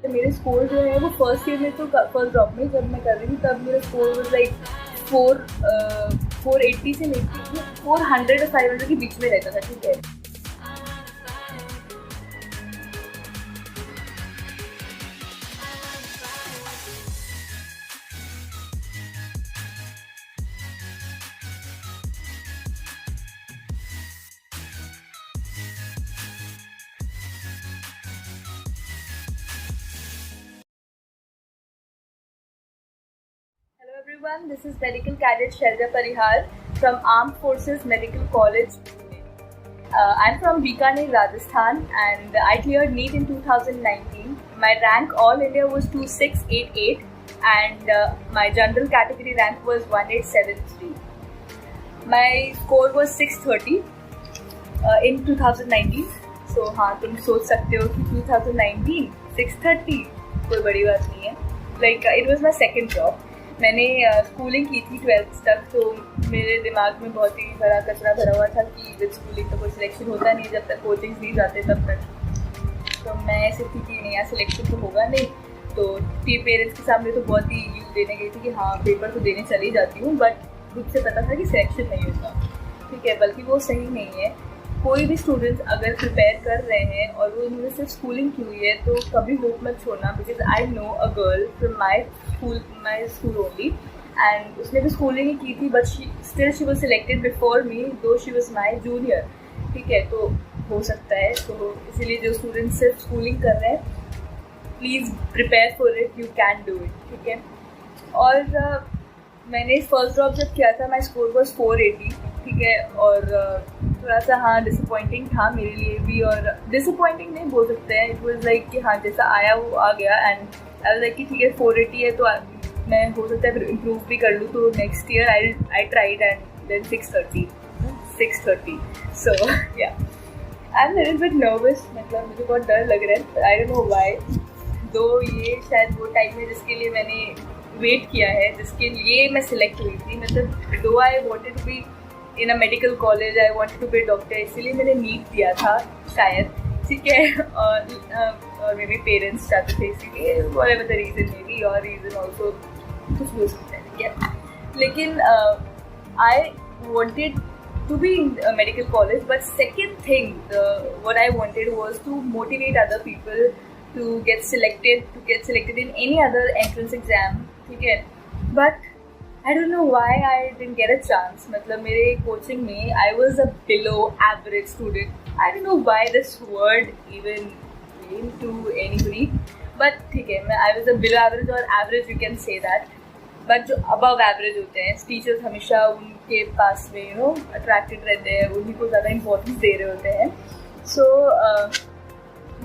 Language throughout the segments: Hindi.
तो मेरे स्कोर जो है वो फर्स्ट ईयर में, तो फर्स्ट ड्रॉप में जब मैं कर रही थी तब मेरा स्कोर वाज लाइक 480 से लेके 400 और 500 के बीच में रहता था, ठीक है। Hello everyone, this is Medical Cadet Shelja Parihar from Armed Forces Medical College. I'm from Bikaner, Rajasthan, and I cleared NEET in 2019. My rank all India was 2688 and my general category rank was 1873. My score was 630 in 2019. So हाँ, तुम सोच सकते हो कि 2019 630 कोई बड़ी बात नहीं है. Like it was my second job. मैंने स्कूलिंग की थी 12th तक, तो मेरे दिमाग में बहुत ही बड़ा कचरा भरा हुआ था कि विद स्कूलिंग तो कोई सिलेक्शन होता नहीं जब तक कोचिंग्स नहीं जाते तब तक. तो मैं ऐसे थी कि नहीं, यहाँ सिलेक्शन तो होगा नहीं. तो पेरेंट्स के सामने तो बहुत ही यूज देने गई थी कि हाँ पेपर तो देने चली जाती हूँ, बट खुद से पता था कि सिलेक्शन नहीं होगा, ठीक है. बल्कि वो सही नहीं है. कोई भी स्टूडेंट्स अगर प्रिपेयर कर रहे हैं और वो उन्होंने सिर्फ स्कूलिंग की हुई है तो कभी होप मत छोड़ना. Because I know a girl from my school only, and उसने भी स्कूलिंग ही की थी, but she was selected before me, दो शी वाज माई जूनियर, ठीक है. तो हो सकता है, तो इसीलिए जो स्टूडेंट्स सिर्फ स्कूलिंग कर रहे हैं please prepare for it, you can do it, ठीक है. और मैंने फर्स्ट ड्रॉप जब किया था माई स्कोर वॉज 480, ठीक है. और थोड़ा सा हाँ डिसअपॉइंटिंग था मेरे लिए भी, और डिसअपॉइंटिंग नहीं बोल सकते हैं, इट वाज लाइक कि हाँ जैसा आया वो आ गया. एंड आई वाज लाइक कि ठीक है 480 है तो मैं हो सकता है फिर इम्प्रूव भी कर लूँ. तो next year I tried and then 630. So yeah I am little bit nervous, मतलब मुझे बहुत डर लग रहा है. आई डोंट नो व्हाई, दो ये शायद वो टाइम है जिसके लिए मैंने वेट किया है, जिसके लिए मैं सिलेक्ट हुई थी. मतलब दो I wanted to be in a medical college, I wanted to be doctor, इसीलिए मैंने नीट दिया था शायद, ठीक है. और मेरे पेरेंट्स चाहते थे इसीलिए, whatever the reason may be, और रीज़न ऑल्सो कुछ भी हो सकता है, ठीक है. लेकिन I wanted to be in a medical college, but second thing what I wanted was to motivate other people to get selected in any other entrance exam, ठीक है. But I don't know why I didn't get a chance. मतलब मेरे coaching में I was a below average student. I don't know why this word even came to anybody, but ठीक है, मैं I was a below average or average, you can say that. But जो अबव एवरेज होते हैं टीचर्स हमेशा उनके पास में अट्रैक्टेड रहते हैं, उन्हीं को ज़्यादा इंपॉर्टेंस दे रहे होते हैं. सो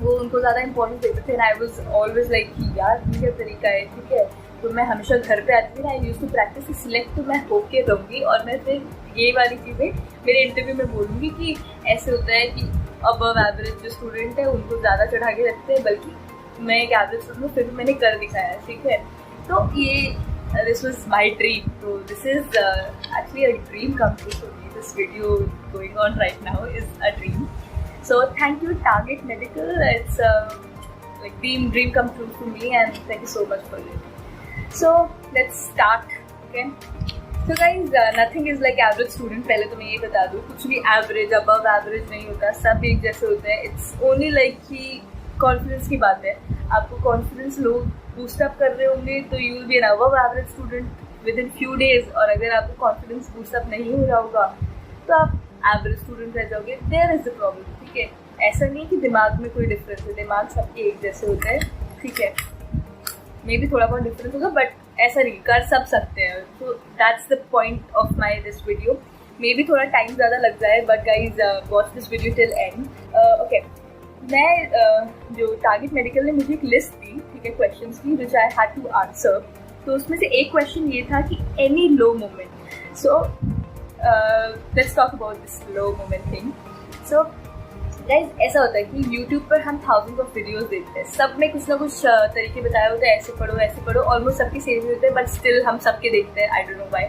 वो उनको ज़्यादा इंपॉर्टेंस देते थे. And I was always like कि यार ये क्या तरीका है, ठीक है. तो मैं हमेशा घर पे आती थी, आई यूज टू प्रैक्टिस कि सिलेक्ट तो मैं होके रहूँगी, और मैं फिर ये वाली चीज़ें मेरे इंटरव्यू में बोलूँगी कि ऐसे होता है कि अबव एवरेज जो स्टूडेंट है उनको ज़्यादा चढ़ा के रखते हैं, बल्कि मैं एक एवरेज स्टूडेंट हूँ, फिर मैंने कर दिखाया, ठीक है. तो ये this was my dream. So this is actually a dream come true for me. This video going on right now is a dream. So thank you Target Medical. It's like dream come true for me, and thank you so much for it. So let's start. Okay. So guys, nothing is like average student. पहले तो मैं ये बता दूँ, कुछ भी average above average नहीं होता, सब एक जैसे होते हैं. It's only like कि कॉन्फिडेंस की बात है. आपको कॉन्फिडेंस लो बूस्टअप कर रहे होंगे तो you will be an above average student within few days. और अगर आपको कॉन्फिडेंस बूस्टअप नहीं हो रहा होगा तो आप एवरेज स्टूडेंट रह जाओगे. देयर इज द प्रॉब्लम, ठीक है. ऐसा नहीं कि दिमाग में कोई डिफरेंस है, दिमाग सबके एक जैसे होते हैं, ठीक है. मे बी थोड़ा बहुत डिफरेंस होगा, बट ऐसा नहीं, कर सब सकते हैं. So that's the point of my this video. May be थोड़ा टाइम ज़्यादा लग जाए, but guys watch this video till and. Okay, मैं जो टारगेट मेडिकल ने मुझे एक लिस्ट दी, ठीक है, क्वेश्चंस की विच आई हैड टू आंसर. तो उसमें से एक क्वेश्चन ये था कि any low moment. So let's talk about this low moment thing. So guys, ऐसा होता है कि यूट्यूब पर हम थाउजेंड्स ऑफ वीडियोस देखते हैं, सब में कुछ ना कुछ तरीके बताए होते हैं, ऐसे पढ़ो, ऑलमोस्ट सबके सेम होते हैं, बट स्टिल हम सबके देखते हैं. आई डोंट नो व्हाई,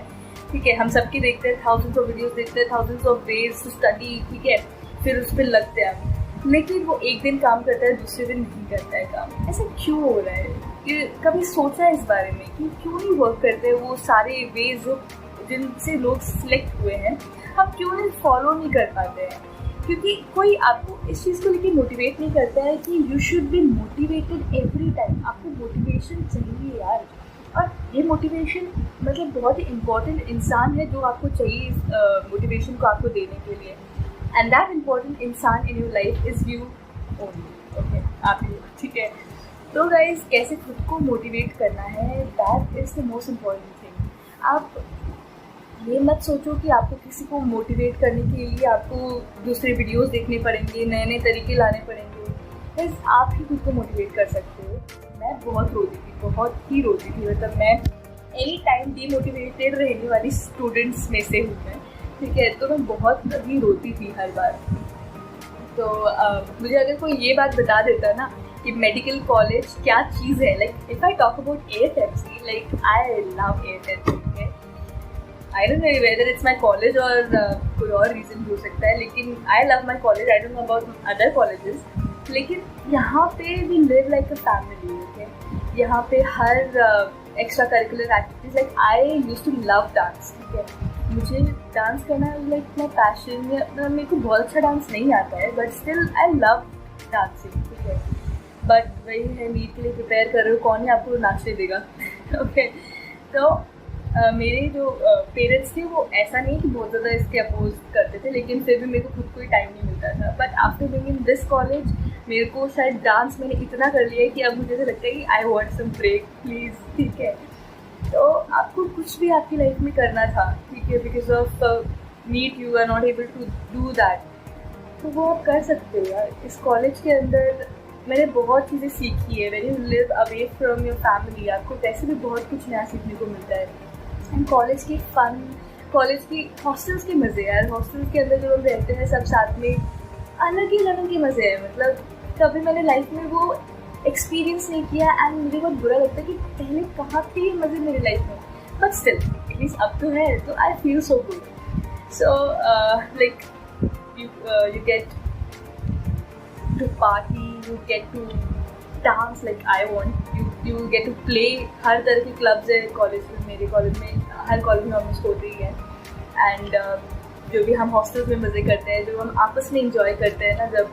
ठीक है. हम सबके देखते हैं, थाउजेंड्स ऑफ वीडियोस देखते हैं, thousands of ways to study, ठीक है. फिर उस पर लगते हैं. लेकिन वो एक दिन काम करता है, दूसरे दिन नहीं करता है काम। ऐसा क्यों हो रहा है? कि कभी सोचा है इस बारे में कि क्यों नहीं वर्क करते वो सारे वेज जो जिनसे लोग सिलेक्ट हुए हैं, हम क्यों नहीं फॉलो नहीं कर पाते हैं? क्योंकि कोई आपको इस चीज़ को लेकर मोटिवेट नहीं करता है कि you should be motivated every time. आपको मोटिवेशन चाहिए यार, और ये मोटिवेशन मतलब बहुत ही इम्पोर्टेंट इंसान है जो आपको चाहिए इस मोटिवेशन को आपको देने के लिए। एंड दैट इम्पोर्टेंट इंसान in your life is you only. Okay, आप ही, ठीक है? तो गाइज, कैसे खुद को मोटिवेट करना है, that is the most important thing. आप ये मत सोचो कि आपको किसी को मोटिवेट करने के लिए आपको दूसरे वीडियोस देखने पड़ेंगे, नए नए तरीके लाने पड़ेंगे। बस आप ही खुद को मोटिवेट कर सकते हो। मैं बहुत रोती थी, बहुत ही रोती थी। मतलब मैं एनी टाइम डीमोटिवेटेड रहने वाली स्टूडेंट्स में से हूँ मैं, ठीक है? तो मैं बहुत ही रोती थी हर बार। तो मुझे अगर कोई ये बात बता देता ना कि मेडिकल कॉलेज क्या चीज़ है, like if I talk about AFMC, like I love AFMC। I don't know whether it's my college और कोई और रीज़न हो सकता है, लेकिन I love my college. I don't know about other colleges, लेकिन यहाँ पे we live like a family. Okay, यहाँ पे हर extra curricular activities, like I use to love dance, ठीक है? मुझे डांस करना लाइक माई पैशन। मेरे को बहुत अच्छा डांस नहीं आता है, but still I love dancing, ठीक है? बट वही है, नीट के लिए प्रिपेयर कर रहे हो, कौन ही आपको नाचने देगा? ओके, तो मेरे जो पेरेंट्स थे वो ऐसा नहीं कि बहुत ज़्यादा इसके अपोज करते थे, लेकिन फिर भी मेरे को खुद को ही टाइम नहीं मिलता था। But after being in this college, मेरे को शायद डांस मैंने इतना कर लिया है कि अब मुझे ऐसा लगता है कि I want some break please, ठीक है? तो आपको कुछ भी आपकी लाइफ में करना था, ठीक है, because of NEET you are not able to do that, तो वो आप कर सकते हो यार। इस कॉलेज के अंदर मैंने बहुत चीज़ें सीखी है। When you live away from your family, आपको वैसे भी बहुत कुछ नया सीखने को मिलता है। एंड कॉलेज की फन, कॉलेज की हॉस्टल्स के मज़े यार, हॉस्टल्स के अंदर जो लोग रहते हैं सब साथ में, अलग ही लेवल के मज़े हैं। मतलब कभी मैंने लाइफ में वो एक्सपीरियंस नहीं किया, एंड मुझे बहुत बुरा लगता है कि पहले कहाँ थे ये मज़े मेरी लाइफ में, बट स्टिल एटलीस्ट अब तो है, तो I feel so good. So like you get to party, you get to dance like I want, you get to play। हर तरह के क्लब्स है कॉलेज में, मेरे कॉलेज में, हर कॉलेज में ऑलमोस्ट होती ही है। एंड जो भी हम हॉस्टल्स में मज़े करते हैं, जो हम आपस में इंजॉय करते हैं ना जब,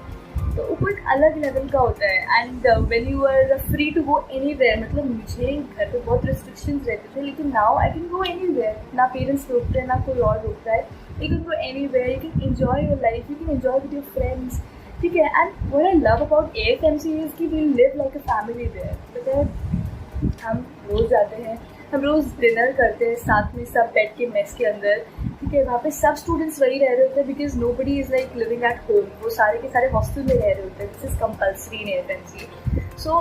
तो वो एक अलग लेवल का होता है। And when you are free to go anywhere, मतलब मुझे घर पे बहुत रिस्ट्रिक्शंस रहते थे, लेकिन now I can go anywhere. ना पेरेंट्स रोकते हैं, ना कोई और रोकता है। You can go anywhere, you can enjoy your life, you can enjoy with your friends, ठीक है? And what I love about AFMC is कि we live like a family there। मतलब हम रोज़ जाते हैं, हम रोज़ डिनर करते हैं साथ में, सब बैठ के मेस के अंदर, ठीक है? वहाँ पे सब स्टूडेंट्स वही रह रहे होते हैं, because nobody is like living at home। वो सारे के सारे हॉस्टल में रह रहे होते हैं। This is compulsory in AFMC। So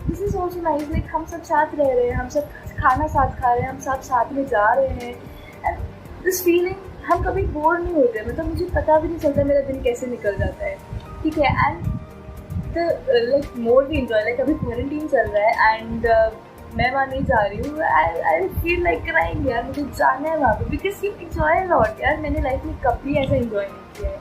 this is also nice, like हम सब साथ रह रहे हैं, हम सब खाना साथ खा रहे हैं, हम सब साथ में जा रहे हैं। एंड दिस फीलिंग, हम कभी बोर नहीं होते। मतलब मुझे पता भी नहीं चलता मेरा दिन कैसे निकल जाता है, ठीक है? And the like more we enjoy, like अभी क्वारंटीन चल रहा है एंड मैं वहाँ नहीं जा रही हूँ। आई फील लाइक क्राइंग यार, मुझे जाना है वहाँ पे, because you enjoy a lot यार। मैंने लाइफ में कभी ऐसा एंजॉय नहीं किया है।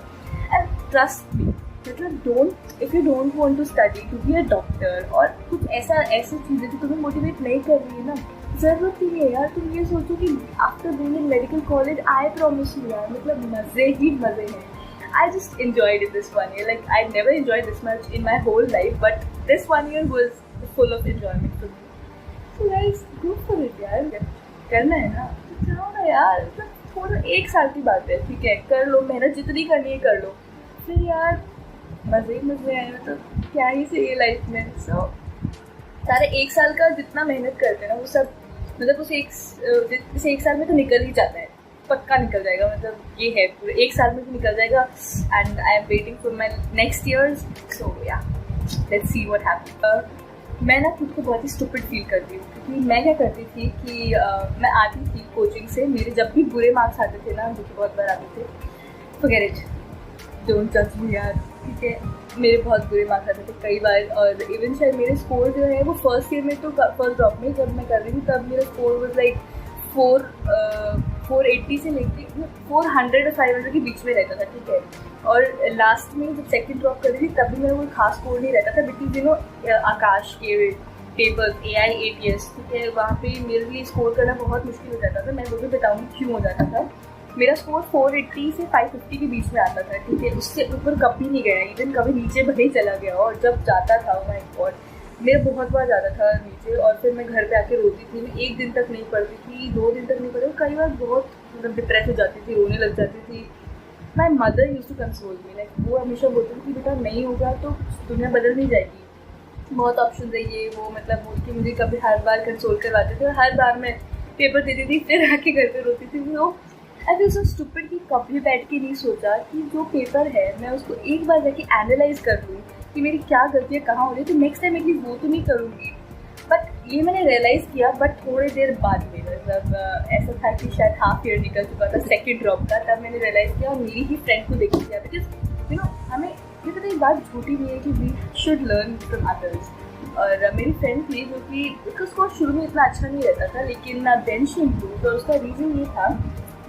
एंड ट्रस्ट मी, मतलब if you don't want to study to be a doctor और कुछ ऐसी चीज़ें जो तुम्हें मोटिवेट नहीं कर रही है ना, ज़रूरत ही नहीं है यार। तुम ये सोचो कि after being in medical college, I promise you यार, मतलब मज़े ही मज़े हैं। I just enjoyed it this 1 year. Like I never enjoyed this much in my whole life, but this 1 year was full of enjoyment for me. So guys, go for it यार। करना है ना तो जाओ ना यार। मतलब थोड़ा 1 साल की बात है, ठीक है? कर लो, मेहनत जितनी करनी है कर लो, फिर यार मज़े ही मज़े आए। मतलब क्या ही चाहिए लाइफ में। सो सारे 1 साल का जितना मेहनत करते हैं ना, वो सब मतलब उस 1 साल में तो निकल ही जाता है, पक्का निकल जाएगा। मतलब ये है, पूरे 1 साल में तो निकल जाएगा। And I am waiting for my next years. So yeah let's see what happens. मैं ना खुद को बहुत ही स्टूपिड फील करती हूँ, क्योंकि मैं क्या करती थी कि मैं आती थी कोचिंग से, मेरे जब भी बुरे मार्क्स आते थे ना, जो कि बहुत बार आते थे, फॉरगेट इट, डोंट जज मी यार, ठीक है? मेरे बहुत बुरे मार्क्स आते थे कई बार। और इवन शायद मेरे स्कोर जो है वो फर्स्ट ईयर में, तो फर्स्ट ड्रॉप में जब मैं कर रही थी, तब मेरा स्कोर वॉज लाइक 480 से लेके 400 और 500 के बीच में रहता था, ठीक है? और लास्ट में जब सेकंड ड्रॉप कर रही थी तब भी मेरा कोई खास स्कोर नहीं रहता था, बिकॉज आकाश के पेपर्स AIATS, ठीक है, वहाँ पे मेरे लिए स्कोर करना बहुत मुश्किल हो जाता था। मैं वो भी बताऊँगी क्यों हो जाता था। मेरा स्कोर 480 से 550 के बीच में आता था, ठीक है, उससे ऊपर कभी नहीं गया, इवन कभी नीचे भले ही चला गया। और जब जाता था माय गॉड, मेरा बहुत बार जाता था नीचे, और फिर मैं घर पे आके रोती थी। मैं 1 दिन तक नहीं पढ़ती थी, 2 दिन तक नहीं पढ़ती, कई बार बहुत मतलब डिप्रेस हो जाती थी, रोने लग जाती थी। My mother use to console me, like वो हमेशा बोलती थी कि बेटा नहीं होगा तो दुनिया बदल नहीं जाएगी, बहुत ऑप्शन है ये वो, मतलब बोल के मुझे कभी हर बार कंसोल करवाते थे, और हर बार मैं पेपर देती थी, फिर आके घर पे रोती थी। वो आई फील सो स्टूपिड कि कभी बैठ के नहीं सोचा कि जो पेपर है मैं उसको एक बार जाके एनालाइज कर लूँ कि मेरी क्या गलतियाँ कहाँ हो रही है, तो नेक्स्ट टाइम एटलीस्ट वो तो नहीं करूँगी। बट ये मैंने रियलाइज़ किया, बट थोड़ी देर बाद में, मतलब ऐसा था कि शायद हाफ ईयर निकल चुका था सेकंड ड्रॉप का, तब मैंने रियलाइज़ किया और मेरी ही फ्रेंड को देखी किया, बिकॉज हमें ये पता एक बात झूठी नहीं है कि we should learn from others. और मेरी फ्रेंड थी जो कि उसका स्कोर शुरू में इतना अच्छा नहीं रहता था, लेकिन देन शी इम्प्रूव्ड, और उसका रीज़न ये था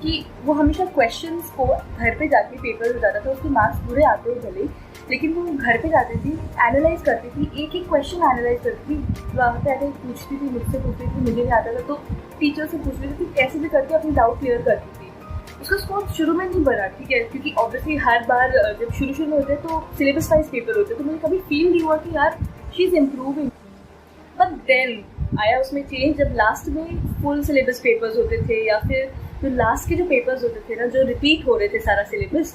कि वो हमेशा क्वेश्चंस को घर पे जाके पेपर हो जाता था, उसके मार्क्स बुरे आते हो भले, लेकिन वो घर पे जाती थी, एनालाइज करती थी, एक एक क्वेश्चन एनालाइज करती थी, वहाँ पे आके पूछती थी, मुझसे पूछती थी, मुझे नहीं आता था तो टीचर से पूछ रही थी, कैसे भी करके अपनी डाउट क्लियर करती थी। उसका स्कोर शुरू में नहीं बढ़ा, ठीक है, क्योंकि ऑब्वियसली हर बार जब शुरू में होते तो सिलेबस वाइज पेपर होते, तो मुझे कभी फील नहीं हुआ कि यार she is improving. But then आया उसमें चेंज, जब लास्ट में फुल सिलेबस पेपर्स होते थे, या फिर जो लास्ट के जो पेपर्स होते थे ना, जो रिपीट हो रहे थे सारा सिलेबस,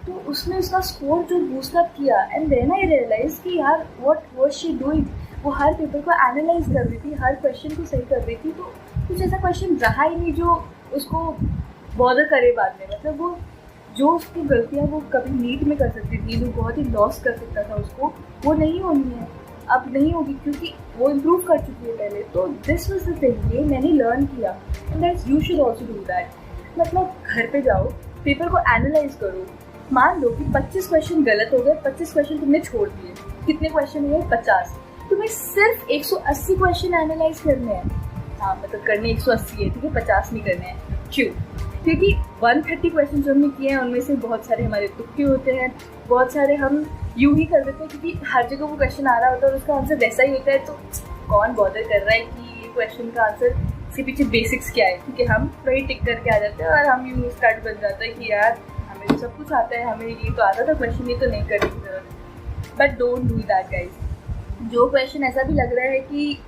तो उसमें उसका स्कोर जो बूस्टअप किया, एंड देन आई रियलाइज कि यार व्हाट वाज शी डूइंग। वो हर पेपर को एनालाइज कर रही थी, हर क्वेश्चन को सही कर रही थी, तो कुछ ऐसा क्वेश्चन रहा ही नहीं जो उसको बॉदर करे बाद में, मतलब वो जो उसकी गलतियाँ वो कभी नीट में कर सकती थी, जो बहुत ही लॉस कर सकता था उसको, वो नहीं होनी है, अब नहीं होगी, क्योंकि वो इम्प्रूव कर चुकी है पहले। तो दिस वाज द थिंग, ये मैंने लर्न किया, and that's you should also do that. मतलब घर पे जाओ, पेपर को एनालाइज करो, मान लो कि 25 क्वेश्चन गलत हो गए, 25 क्वेश्चन तुमने छोड़ दिए, कितने क्वेश्चन हुए 50, तुम्हें सिर्फ 180 क्वेश्चन एनालाइज करने हैं। हाँ मतलब करने 180 है, ठीक है, 50 नहीं करने हैं। क्यों? क्योंकि 130 क्वेश्चन जो हमने किए हैं उनमें से बहुत सारे हमारे तुक्के होते हैं, बहुत सारे हम यूँ ही कर देते हैं, क्योंकि हर जगह वो क्वेश्चन आ रहा होता है और उसका आंसर वैसा ही होता है, तो कौन बॉदर कर रहा है कि ये क्वेश्चन का आंसर, इसके पीछे बेसिक्स क्या है, क्योंकि हम वही टिक करके आ जाते हैं, और हम यूँ स्टार्ट बन जाता है कि यार हमें तो सब कुछ आता है, हमें ये तो आता था, क्वेश्चन ये तो नहीं करने की जरूरत। But don't do that guys. जो क्वेश्चन ऐसा भी लग रहा है कि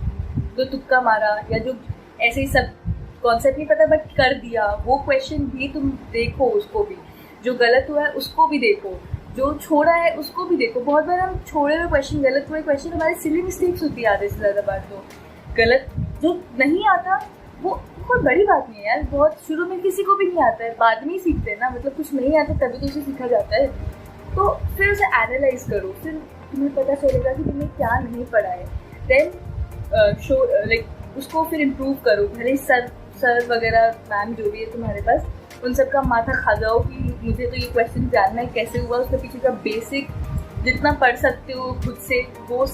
जो तुक्का मारा, या जो ऐसे ही सब कॉन्सेप्ट नहीं पता बट कर दिया, वो क्वेश्चन भी तुम देखो, उसको भी, जो गलत हुआ है उसको भी देखो, जो छोड़ा है उसको भी देखो। बहुत बार हम छोड़े हुए क्वेश्चन, गलत हुए क्वेश्चन, हमारी सिली मिस्टेक्स होती है आधे से ज़्यादा बार। तो गलत जो नहीं आता वो कोई बड़ी बात नहीं है यार, बहुत शुरू में किसी को भी नहीं आता है, बाद में ही सीखते हैं ना, मतलब कुछ नहीं आता तभी तो उसे सीखा जाता है। तो फिर उसे एनालाइज करो, फिर तुम्हें पता चलेगा कि तुम्हें क्या नहीं पढ़ा है, देन शो लाइक उसको फिर इम्प्रूव करो। भले सर वगैरह मैम जो भी है तुम्हारे पास, उन सब का माथा खा जाओ कि मुझे तो ये क्वेश्चन जानना है कैसे हुआ, उसके पीछे का बेसिक जितना पढ़ सकते हो खुद से वो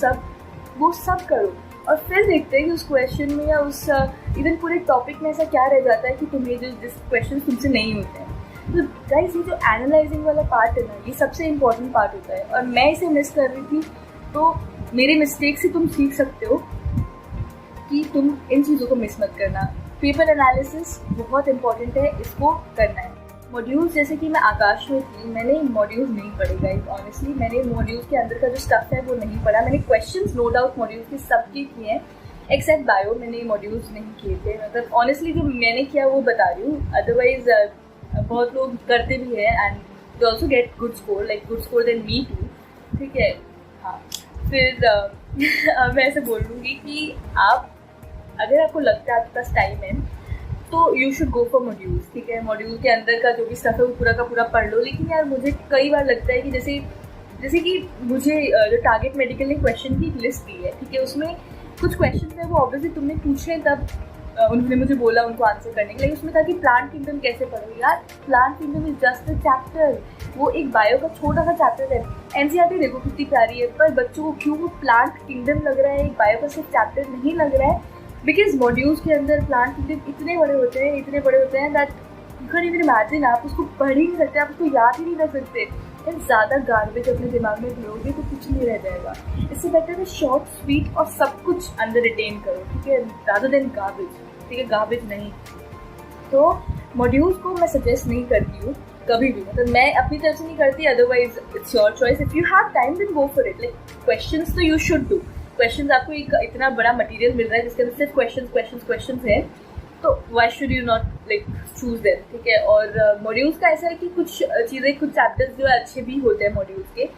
सब करो, और फिर देखते हैं कि उस क्वेश्चन में या उस इवन पूरे टॉपिक में ऐसा क्या रह जाता है कि तुम्हें जिस क्वेश्चन तुमसे नहीं होते हैं। तो गाइस ये जो एनालाइजिंग वाला पार्ट है ना, ये सबसे इम्पोर्टेंट पार्ट होता है, और मैं इसे मिस कर रही थी। तो मेरे मिस्टेक से तुम सीख सकते हो कि तुम इन चीज़ों को मिस मत करना। पेपर एनालिसिस बहुत इंपॉर्टेंट है, इसको करना है। मॉड्यूल्स जैसे कि मैं आकाश में थी, मैंने मॉड्यूल्स नहीं पढ़े गाइस, ऑनेस्टली मैंने मॉड्यूल्स के अंदर का जो स्टफ है वो नहीं पढ़ा। मैंने क्वेश्चंस नो डाउट मॉड्यूल्स के सबके किए हैं, एक्सेप्ट बायो मैंने मॉड्यूल्स नहीं किए थे। मतलब ऑनेस्टली जो मैंने किया वो बता रही हूँ, अदरवाइज बहुत लोग करते भी हैं and they also get good score, like good score then me too, ठीक है। हाँ, फिर मैं ऐसे बोल लूँगी कि आप अगर आपको लगता है आपके पास टाइम है तो you should go for modules, ठीक है। मॉड्यूल के अंदर का जो भी स्टफ है वो पूरा का पूरा पढ़ लो। लेकिन यार मुझे कई बार लगता है कि जैसे कि मुझे जो टारगेट मेडिकल ने क्वेश्चन की लिस्ट दी है, ठीक है, उसमें कुछ क्वेश्चन है वो ऑब्वियसली तुमने पूछे तब उन्होंने मुझे बोला उनको आंसर करने के लिए। उसमें था कि प्लांट किंगडम कैसे पढ़ो। यार plant kingdom is just a chapter, वो एक बायो का छोटा सा चैप्टर है। एनसीईआरटी देखो कितनी प्यारी है, पर बच्चों को क्यों वो प्लांट किंगडम लग रहा है, एक बायो का सिर्फ चैप्टर नहीं लग रहा है। बिकॉज मॉड्यूल्स के अंदर प्लांट किंगडम इतने बड़े होते हैं that you can even imagine, आप उसको पढ़ ही नहीं सकते, आप उसको याद ही नहीं रख सकते। यार ज़्यादा गार्बेज अपने दिमाग में भरोगे तो कुछ नहीं रह जाएगा। इससे बेटर है शॉर्ट स्वीट और सब कुछ अंदर रिटेन करो, ठीक है, रादर देन गार्बेज, ठीक है, गार्बेज नहीं। तो मॉड्यूल्स को मैं सजेस्ट नहीं करती हूँ कभी भी, मतलब मैं अपनी तरफ से नहीं करती, otherwise it's your choice. If you have time then go for it. Like questions तो यू शुड डू, क्वेश्चंस आपको एक इतना बड़ा मटेरियल मिल रहा है जिसके अंदर सिर्फ क्वेश्चंस हैं, तो why should you not like choose them, ठीक है। और मॉड्यूल्स का ऐसा है कि कुछ चीज़ें, कुछ चैप्टर्स जो है अच्छे भी होते हैं मॉड्यूल्स के,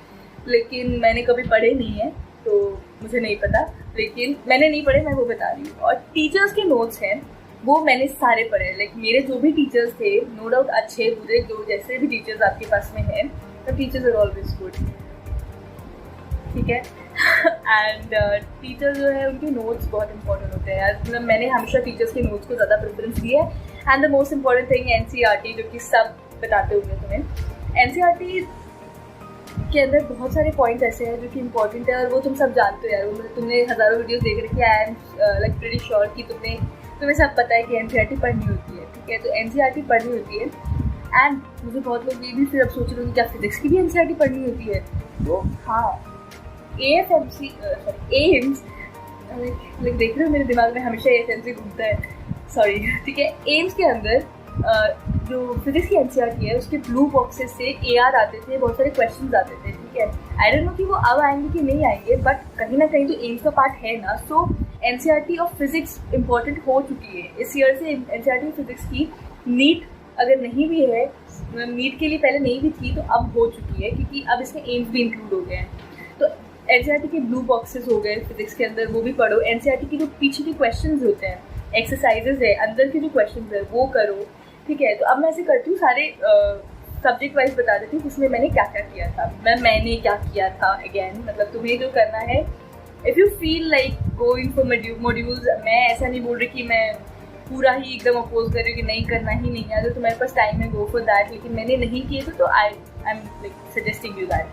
लेकिन मैंने कभी पढ़े नहीं है तो मुझे नहीं पता, लेकिन मैंने नहीं पढ़े, मैं वो बता रही हूँ। और टीचर्स के नोट्स हैं वो मैंने सारे पढ़े, लाइक मेरे जो भी टीचर्स थे, नो डाउट अच्छे बुरे, जो जैसे भी टीचर्स आपके पास में हैं, तो टीचर्स आर ऑलवेज गुड, ठीक है। एंड टीचर जो है उनके नोट्स बहुत इंपॉर्टेंट होते हैं यार, मतलब मैंने हमेशा टीचर्स के नोट्स को ज़्यादा प्रेफरेंस दिया है। And the most important thing NCERT, जो कि सब बताते होंगे तुम्हें। NCERT के अंदर बहुत सारे पॉइंट्स ऐसे हैं जो कि इंपॉर्टेंट है, और वो तुम सब जानते हो यार, मतलब तुमने हज़ारों वीडियोस देख रखी है, I am like pretty sure कि तुम्हें सब पता है कि NCERT पढ़नी होती है, ठीक है। तो NCERT पढ़नी होती है। एंड मुझे बहुत लोग ये भी फिर अब सोच रहे हो क्या फिजिक्स की भी NCERT पढ़नी होती है? तो हाँ, एम्स, लाइक देख रहे हो मेरे दिमाग में हमेशा AFMC घूमता है, सॉरी, ठीक है। एम्स के अंदर जो फिजिक्स की NCERT है उसके ब्लू बॉक्सेस से AR आते थे, बहुत सारे क्वेश्चंस आते थे, ठीक है। आई डोंट नो कि वो अब आएंगे कि नहीं आएंगे, बट कहीं ना कहीं तो एम्स का पार्ट है ना। सो NCERT ऑफ फिजिक्स इम्पॉर्टेंट हो चुकी है इस ईयर से। NCERT ऑफ फिजिक्स की नीट अगर नहीं भी है, नीट के लिए पहले नहीं भी थी, तो अब हो चुकी है, क्योंकि अब इसमें एम्स भी इंक्लूड हो गए हैं। तो NCERT के ब्लू बॉक्सेस हो गए फिजिक्स के अंदर, वो भी पढ़ो। NCERT की जो पीछे के क्वेश्चंस होते हैं, एक्सरसाइजेज है, अंदर के जो क्वेश्चंस है वो करो, ठीक है। तो अब मैं ऐसे करती हूँ, सारे सब्जेक्ट वाइज बता देती हूँ जिसमें मैंने क्या क्या किया था, मैंने क्या किया था। अगेन मतलब तुम्हें जो करना है, if you feel like going for modules, मैं ऐसा नहीं बोल रही कि मैं पूरा ही एकदम अपोज कर रही हूँ कि नहीं करना ही नहीं है, अगर तुम्हारे पास टाइम है गो फॉर दैट, लेकिन मैंने नहीं किए थे तो I am like suggesting you that.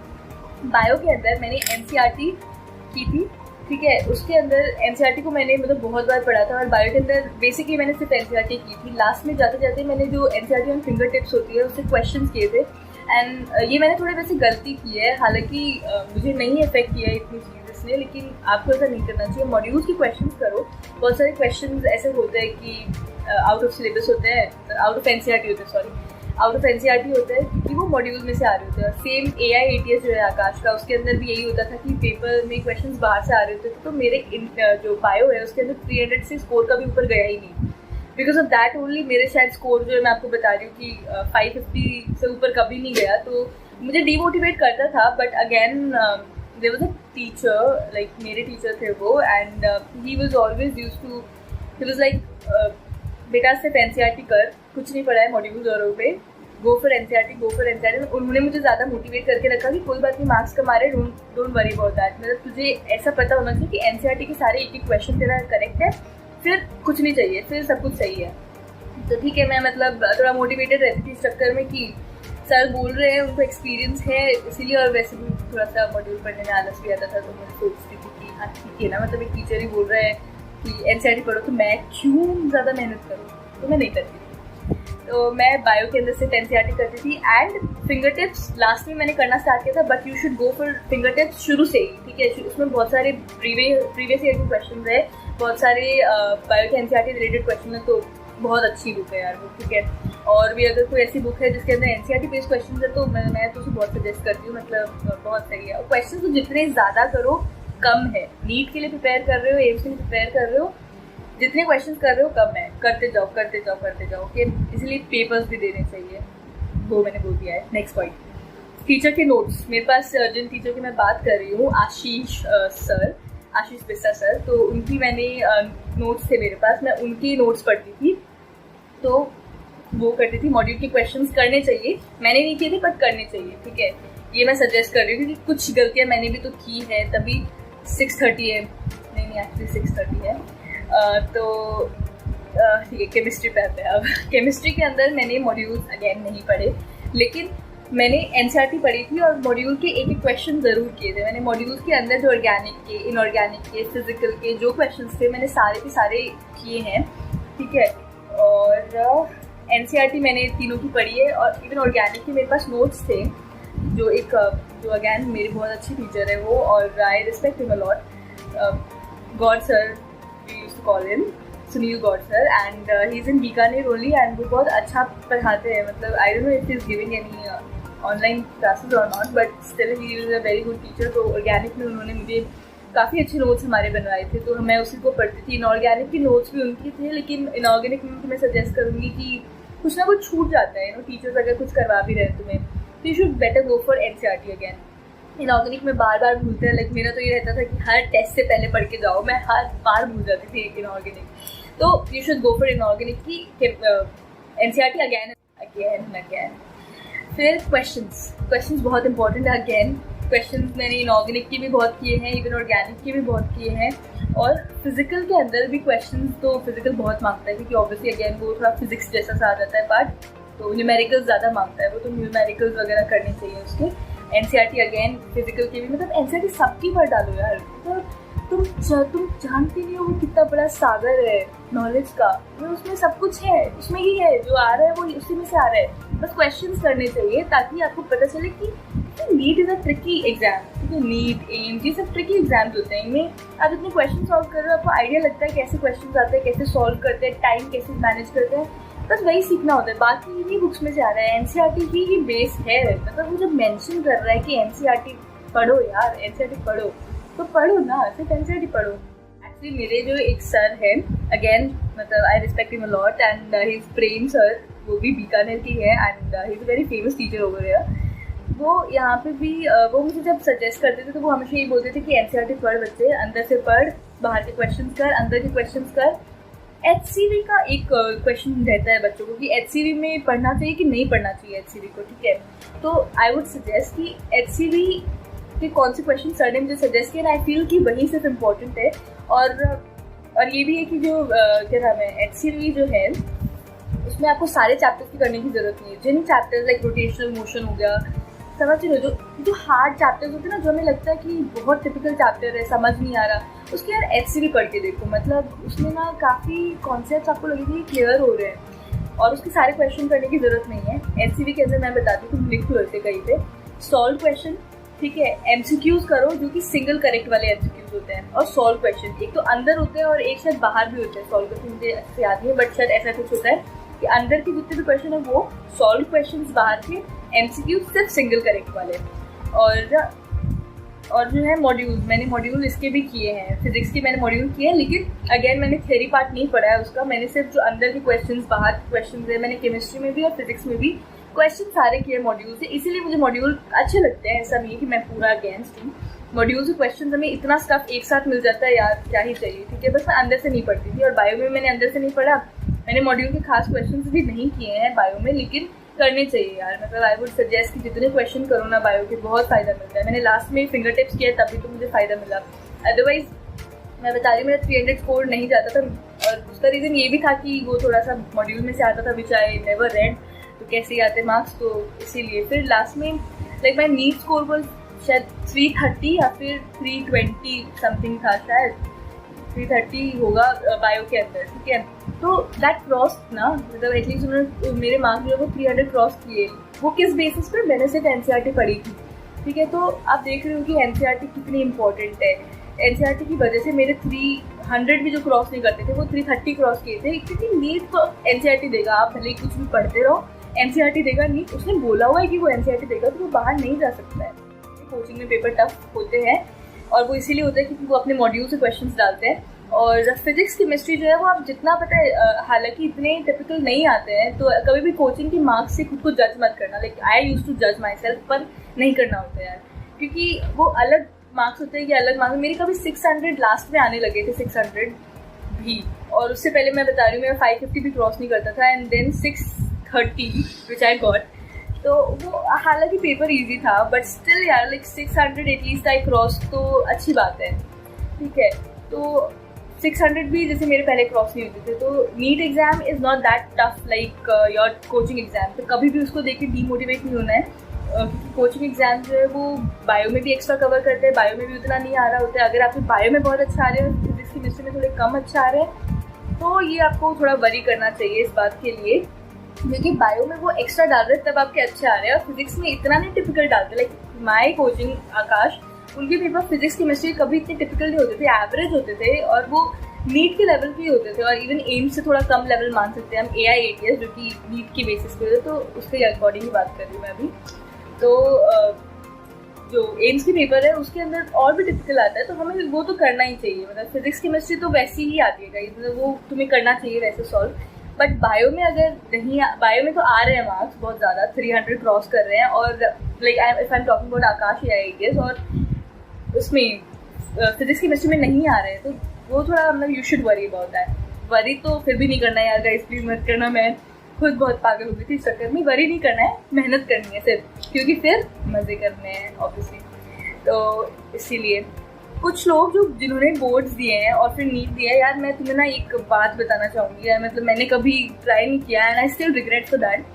Bio के अंदर मैंने NCERT की थी, ठीक है। उसके अंदर NCERT को मैंने मतलब बहुत बार पढ़ा था, और बायो के अंदर बेसिकली मैंने सिर्फ NCERT की थी। लास्ट में जाते जाते मैंने जो NCERT ऑन फिंगर टिप्स होती है उससे क्वेश्चंस किए थे, एंड ये मैंने थोड़े वैसे गलती की है, हालांकि मुझे नहीं इफेक्ट किया है इतनी चीज़ इसलिए, लेकिन आपको ऐसा नहीं करना चाहिए। मॉड्यूल्स के क्वेश्चंस करो, बहुत सारे क्वेश्चंस ऐसे होते हैं कि आउट ऑफ सिलेबस होते हैं, आउट ऑफ NCERT होते हैं, सॉरी आउट ऑफ NCERT होता है, क्योंकि वो मॉड्यूल में से आ रहे होते हैं। सेम AI ATS जो है आकाश का, उसके अंदर भी यही होता था कि पेपर में क्वेश्चंस बाहर से आ रहे होते थे। तो मेरे जो बायो है उसके अंदर 300 से स्कोर का भी ऊपर गया ही नहीं, बिकॉज ऑफ दैट ओनली मेरे शायद स्कोर जो है, मैं आपको बता रही हूँ कि 550 से ऊपर कभी नहीं गया, तो मुझे डीमोटिवेट करता था। But again there was a teacher, like मेरे टीचर थे वो, and he was always used to, he was like बेटा सिर्फ NCERT कर, कुछ नहीं पढ़ा है मॉड्यूल्स और पे, गो फॉर NCERT। उन्होंने मुझे ज़्यादा मोटिवेट करके रखा कि कोई बात नहीं, मार्क्स कमा रहे, डोंट वरी अबाउट दैट। मतलब तुझे ऐसा पता होना चाहिए कि NCERT के सारे एक एक क्वेश्चन तेरा करेक्ट है, फिर कुछ नहीं चाहिए, फिर सब कुछ सही है। तो ठीक है, मैं मतलब थोड़ा मोटिवेटेड रहती थी इस चक्कर में कि सर बोल रहे हैं, उनको एक्सपीरियंस है इसीलिए, और वैसे भी थोड़ा सा मॉड्यूल पढ़ने में आलस भी आता था, तो मैं सोचती थी कि हाँ ठीक है ना, मतलब एक टीचर ही बोल रहे हैं कि NCERT पढ़ो, तो मैं क्यों ज़्यादा मेहनत करूँ, तो मैं नहीं करती थी। तो मैं बायो के अंदर से NCERT करती थी। एंड फिंगर टिप्स लास्ट में मैंने करना स्टार्ट किया था, but you should go for finger tips शुरू से ही, ठीक है। उसमें बहुत सारे प्रीवियस ईयर के क्वेश्चन है, बहुत सारे बायो के NCERT रिलेटेड क्वेश्चन है, तो बहुत अच्छी बुक है यार वो, ठीक है। और भी अगर कोई ऐसी बुक है जिसके अंदर NCERT बेस्ड क्वेश्चन है, तो मैं तो उसे बहुत सजेस्ट करती हूँ, मतलब बहुत सही है। और क्वेश्चन तो जितने ज़्यादा करो कम है, नीट के लिए प्रिपेयर कर रहे हो, एम्स के लिए प्रिपेयर कर रहे हो, जितने क्वेश्चंस कर रहे हो कम है, करते जाओ, ओके। इसलिए पेपर्स भी देने चाहिए, वो मैंने बोल दिया है। नेक्स्ट पॉइंट, टीचर के नोट्स। मेरे पास जिन टीचर की मैं बात कर रही हूँ, आशीष बिस्सा सर, तो उनकी मैंने नोट्स थे मेरे पास, मैं उनकी नोट्स पढ़ती थी, तो वो करती थी। मॉड्यूल के क्वेश्चंस करने चाहिए, मैंने नहीं किए थे बट करने चाहिए, ठीक है। ये मैं सजेस्ट कर रही हूँ क्योंकि कुछ गलतियाँ मैंने भी तो की है, तभी 630 है, नहीं एक्चुअली 630 है। तो ठीक है, केमिस्ट्री पे आते हैं अब। केमिस्ट्री के अंदर मैंने मॉड्यूल्स अगेन नहीं पढ़े, लेकिन मैंने NCERT पढ़ी थी और मॉड्यूल के एक एक क्वेश्चन ज़रूर किए थे। मैंने मॉड्यूल्स के अंदर जो ऑर्गेनिक के, इनऑर्गेनिक के, फिजिकल के जो क्वेश्चंस थे, मैंने सारे के सारे किए हैं, ठीक है। और NCERT मैंने तीनों की पढ़ी है, और इवन ऑर्गेनिक के मेरे पास नोट्स थे, जो अगैन मेरी बहुत अच्छी टीचर है वो, और I respect him a lot, god sir we used to call him, Sunil Gaur sir, and he is in Bikaner only, and वो बहुत अच्छा पढ़ाते हैं. मतलब I don't know if he is giving any online classes और not, but still he is a very good teacher. तो ऑर्गेनिक में उन्होंने मुझे काफ़ी अच्छे नोट्स हमारे बनवाए थे, तो मैं उसी को पढ़ती थी. इनऑर्गेनिक के नोट्स भी उनके थे, लेकिन इनऑर्गेनिक में मैं सजेस्ट करूँगी कि कुछ ना कुछ छूट जाता है. टीचर्स अगर कुछ करवा भी रहे हैं तुम्हें, तो you should better go for NCERT again. Inorganic में बार बार भूलते हैं. लाइक मेरा तो ये रहता था कि हर टेस्ट से पहले पढ़ के जाओ, मैं हर बार भूल जाती थी इनऑर्गेनिक. तो you should go for inorganic की NCERT अगैन. फिर क्वेश्चंस बहुत इंपॉर्टेंट है. अगेन क्वेश्चंस मैंने इनऑर्गेनिक के भी बहुत किए हैं, इवन ऑर्गेनिक के भी बहुत किए हैं, और फिजिकल के अंदर भी क्वेश्चंस तो फिजिकल बहुत मांगता है, क्योंकि ऑब्वियसली अगेन वो थोड़ा फिजिक्स जैसा सा आ जाता है पार्ट, तो न्यूमेरिकल्स ज़्यादा मांगता है वो, तो न्यूमेरिकल्स वगैरह करने चाहिए उसके. NCERT अगेन फिजिकल के भी, मतलब NCERT सबकी पर डालो यार. मतलब तुम जानते नहीं हो वो कितना बड़ा सागर है नॉलेज का. उसमें सब कुछ है, उसमें ही है, जो आ रहा है वो उसी में से आ रहा है. बस क्वेश्चंस करने चाहिए ताकि आपको पता चले कि NEET is a tricky exam. क्योंकि नीट, एम्स, ये सब ट्रिकी एग्जाम्स होते हैं. इनमें आप इतने क्वेश्चन सॉल्व कर रहे हो, आपको आइडिया लगता है कैसे क्वेश्चन आते हैं, कैसे सॉल्व करते हैं, टाइम कैसे मैनेज करते हैं. बस वही सीखना होता है, बाकी इन्हीं बुक्स में से आ रहा है. NCERT ही बेस है. मतलब वो जब मेंशन कर रहा है कि NCERT पढ़ो यार, NCERT पढ़ो, तो पढ़ो ना, सिर्फ NCERT पढ़ो. एक्चुअली मेरे जो एक सर है, अगेन मतलब आई respect him a lot, and he is Prem sir, वो भी बीकानेर की है, and he is a very famous teacher over here. वो यहाँ पे भी वो मुझे जब सजेस्ट करते थे तो वो हमेशा यही बोलते थे कि NCERT पढ़ बच्चे, अंदर से पढ़, बाहर के क्वेश्चन कर, अंदर के क्वेश्चन कर. HCV का एक क्वेश्चन रहता है बच्चों को कि HCV में पढ़ना चाहिए कि नहीं पढ़ना चाहिए HCV को. ठीक है, तो आई वुड सजेस्ट कि HCV के कौन से क्वेश्चन सर ने मुझे सजेस्ट किया, आई फील कि वही सिर्फ इम्पोर्टेंट है. और ये भी है कि जो क्या नाम है, HCV जो है उसमें आपको सारे चैप्टर्स की करने की जरूरत नहीं है. जिन चैप्टर्स लाइक रोटेशनल मोशन हो गया, समझ रहे हो, जो हार्ड चैप्टर्स होते हैं ना, जो हमें लगता है कि बहुत टिपिकल चैप्टर है, समझ नहीं आ रहा, उसके यार HCV पढ़ के देखो. मतलब उसमें ना काफ़ी कॉन्सेप्ट्स आपको लगेंगे क्लियर हो रहे हैं, और उसके सारे क्वेश्चन करने की जरूरत नहीं है. HCV के अंदर मैं बताती हूँ, तुम लिख लो ऐसे कहीं पे सॉल्व क्वेश्चन. ठीक है, MCQs करो जो कि सिंगल करेक्ट वाले MCQs होते हैं, और सॉल्व क्वेश्चन एक तो अंदर होते हैं और एक शायद बाहर भी होते हैं. सॉल्व क्वेश्चन मुझे अच्छे याद नहीं है, बट शायद ऐसा कुछ होता है कि अंदर के जितने भी क्वेश्चन है वो सॉल्व क्वेश्चन, बाहर के MCQ सिर्फ सिंगल करेक्ट वाले. और जो है मॉड्यूल, मैंने मॉड्यूल इसके भी किए हैं, फिजिक्स के मैंने मॉड्यूल किए हैं, लेकिन अगेन मैंने थ्योरी पार्ट नहीं पढ़ा है उसका. मैंने सिर्फ जो अंदर के क्वेश्चंस, बाहर के क्वेश्चंस है, मैंने केमिस्ट्री में भी और फिजिक्स में भी क्वेश्चन सारे किए मॉड्यूल से. इसीलिए मुझे मॉड्यूल अच्छे लगते हैं. ऐसा नहीं है कि मैं पूरा अगेंस्ट हूँ. मॉड्यूल से क्वेश्चन हमें इतना स्टफ एक साथ मिल जाता है यार, क्या ही चाहिए. ठीक है, बस मैं अंदर से नहीं पढ़ती थी, और बायो में मैंने अंदर से नहीं पढ़ा. मैंने मॉड्यूल के खास क्वेश्चन भी नहीं किए हैं बायो में, लेकिन करने चाहिए यार. मतलब आई वुड सजेस्ट कि जितने क्वेश्चन करो ना बायो के, बहुत फ़ायदा मिलता है. मैंने लास्ट में फिंगर टिप्स किया तभी तो मुझे फ़ायदा मिला. अदरवाइज मैं बता रही हूँ, मेरा 300 स्कोर नहीं जाता था, और उसका रीज़न ये भी था कि वो थोड़ा सा मॉड्यूल में से आता था, विच आई नेवर रेड, तो कैसे ही आते मार्क्स, तो इसीलिए फिर लास्ट में like my NEET score was शायद 330 या फिर 320 समथिंग था, शायद 330 होगा बायो के अंदर. ठीक है, तो दैट क्रॉस ना, मतलब एटलीस्ट उन्होंने मेरे मार्क्स जो है वो 300 क्रॉस किए. वो किस बेसिस पर, मैंने सिर्फ NCERT पढ़ी थी. ठीक है, तो आप देख रहे हो कि NCERT कितनी इंपॉर्टेंट है. NCERT की वजह से मेरे 300 भी जो क्रॉस नहीं करते थे वो 330 क्रॉस किए थे. क्योंकि नीट तो NCERT देगा, आप भले ही कुछ भी पढ़ते रहो, NCERT देगा नीट. उसने बोला हुआ है कि वो NCERT देगा, तो वो बाहर नहीं जा सकता है. कोचिंग में पेपर टफ होते हैं, और वो इसीलिए होता है क्योंकि वो अपने मॉड्यूल से क्वेश्चंस डालते हैं. और फिजिक्स केमिस्ट्री जो है वो आप जितना पता है, हालांकि इतने टिपिकल नहीं आते हैं, तो कभी भी कोचिंग की मार्क्स से खुद को जज मत करना. लाइक आई यूज टू जज माई सेल्फ, पर नहीं करना होता है यार, क्योंकि वो अलग मार्क्स होते हैं कि अलग मार्क्स. मेरे कभी 600 लास्ट में आने लगे थे, 600 भी, और उससे पहले मैं बता रही हूँ मेरा 550 भी क्रॉस नहीं करता था, and then 630 which I got. तो वो हालांकि पेपर इजी था, बट स्टिल यार लाइक 600 एटलीस्ट आई क्रॉस, तो अच्छी बात है. ठीक है, तो 600 भी जैसे मेरे पहले क्रॉस नहीं होते थे. तो NEET exam is not that tough like your coaching exam. तो कभी भी उसको देख के डीमोटिवेट नहीं होना है, क्योंकि कोचिंग एग्जाम जो है वो बायो में भी एक्स्ट्रा कवर करते हैं, बायो में भी उतना नहीं आ रहा होता है. अगर आपके बायो में बहुत अच्छा आ रहे हैं, फिजिक्स केमिस्ट्री में थोड़े कम अच्छा आ रहे हैं, तो ये आपको थोड़ा वरी करना चाहिए इस बात के लिए क्योंकि बायो में वो एक्स्ट्रा डाल रहे तब आपके अच्छे आ रहे हैं, और फिजिक्स में इतना नहीं टिपिकल डालते। लाइक माई कोचिंग आकाश, उनके पेपर फिजिक्स केमिस्ट्री कभी इतने टिपिकल नहीं होते थे, एवरेज होते थे, और वो नीट के लेवल पे ही होते थे, और इवन एम्स से थोड़ा कम लेवल मान सकते हैं हम, AIATS जो कि नीट की बेसिस पे, तो उसके अकॉर्डिंग ही बात कर रही हूँ मैं अभी। तो जो एम्स की पेपर है उसके अंदर और भी टिपिकल आता है, तो हमें वो तो करना ही चाहिए। मतलब फिजिक्स केमिस्ट्री तो वैसी ही आती है गाइस, मतलब वो तुम्हें करना चाहिए वैसे सॉल्व। बट बायो में अगर नहीं, बायो में तो आ रहे हैं मार्क्स बहुत ज़्यादा, 300 क्रॉस कर रहे हैं, और like if I am talking about Akash AIATS, और उसमें फिजिक्स केमिस्ट्री में नहीं आ रहे हैं, तो वो थोड़ा मतलब you should worry about that. Worry तो फिर भी नहीं करना है यार गाइस, प्लीज मत करना। मैं खुद बहुत पागल हो गई थी इस चक्कर में। वरी नहीं करना है, मेहनत करनी है सिर्फ, क्योंकि फिर मज़े करने हैं ऑब्वियसली। तो इसीलिए कुछ लोग जो जिन्होंने बोर्ड्स दिए हैं और फिर नीट दिया है, यार मैं तुम्हें ना एक बात बताना चाहूँगी यार, मतलब मैंने कभी ट्राई नहीं किया and I still regret for that.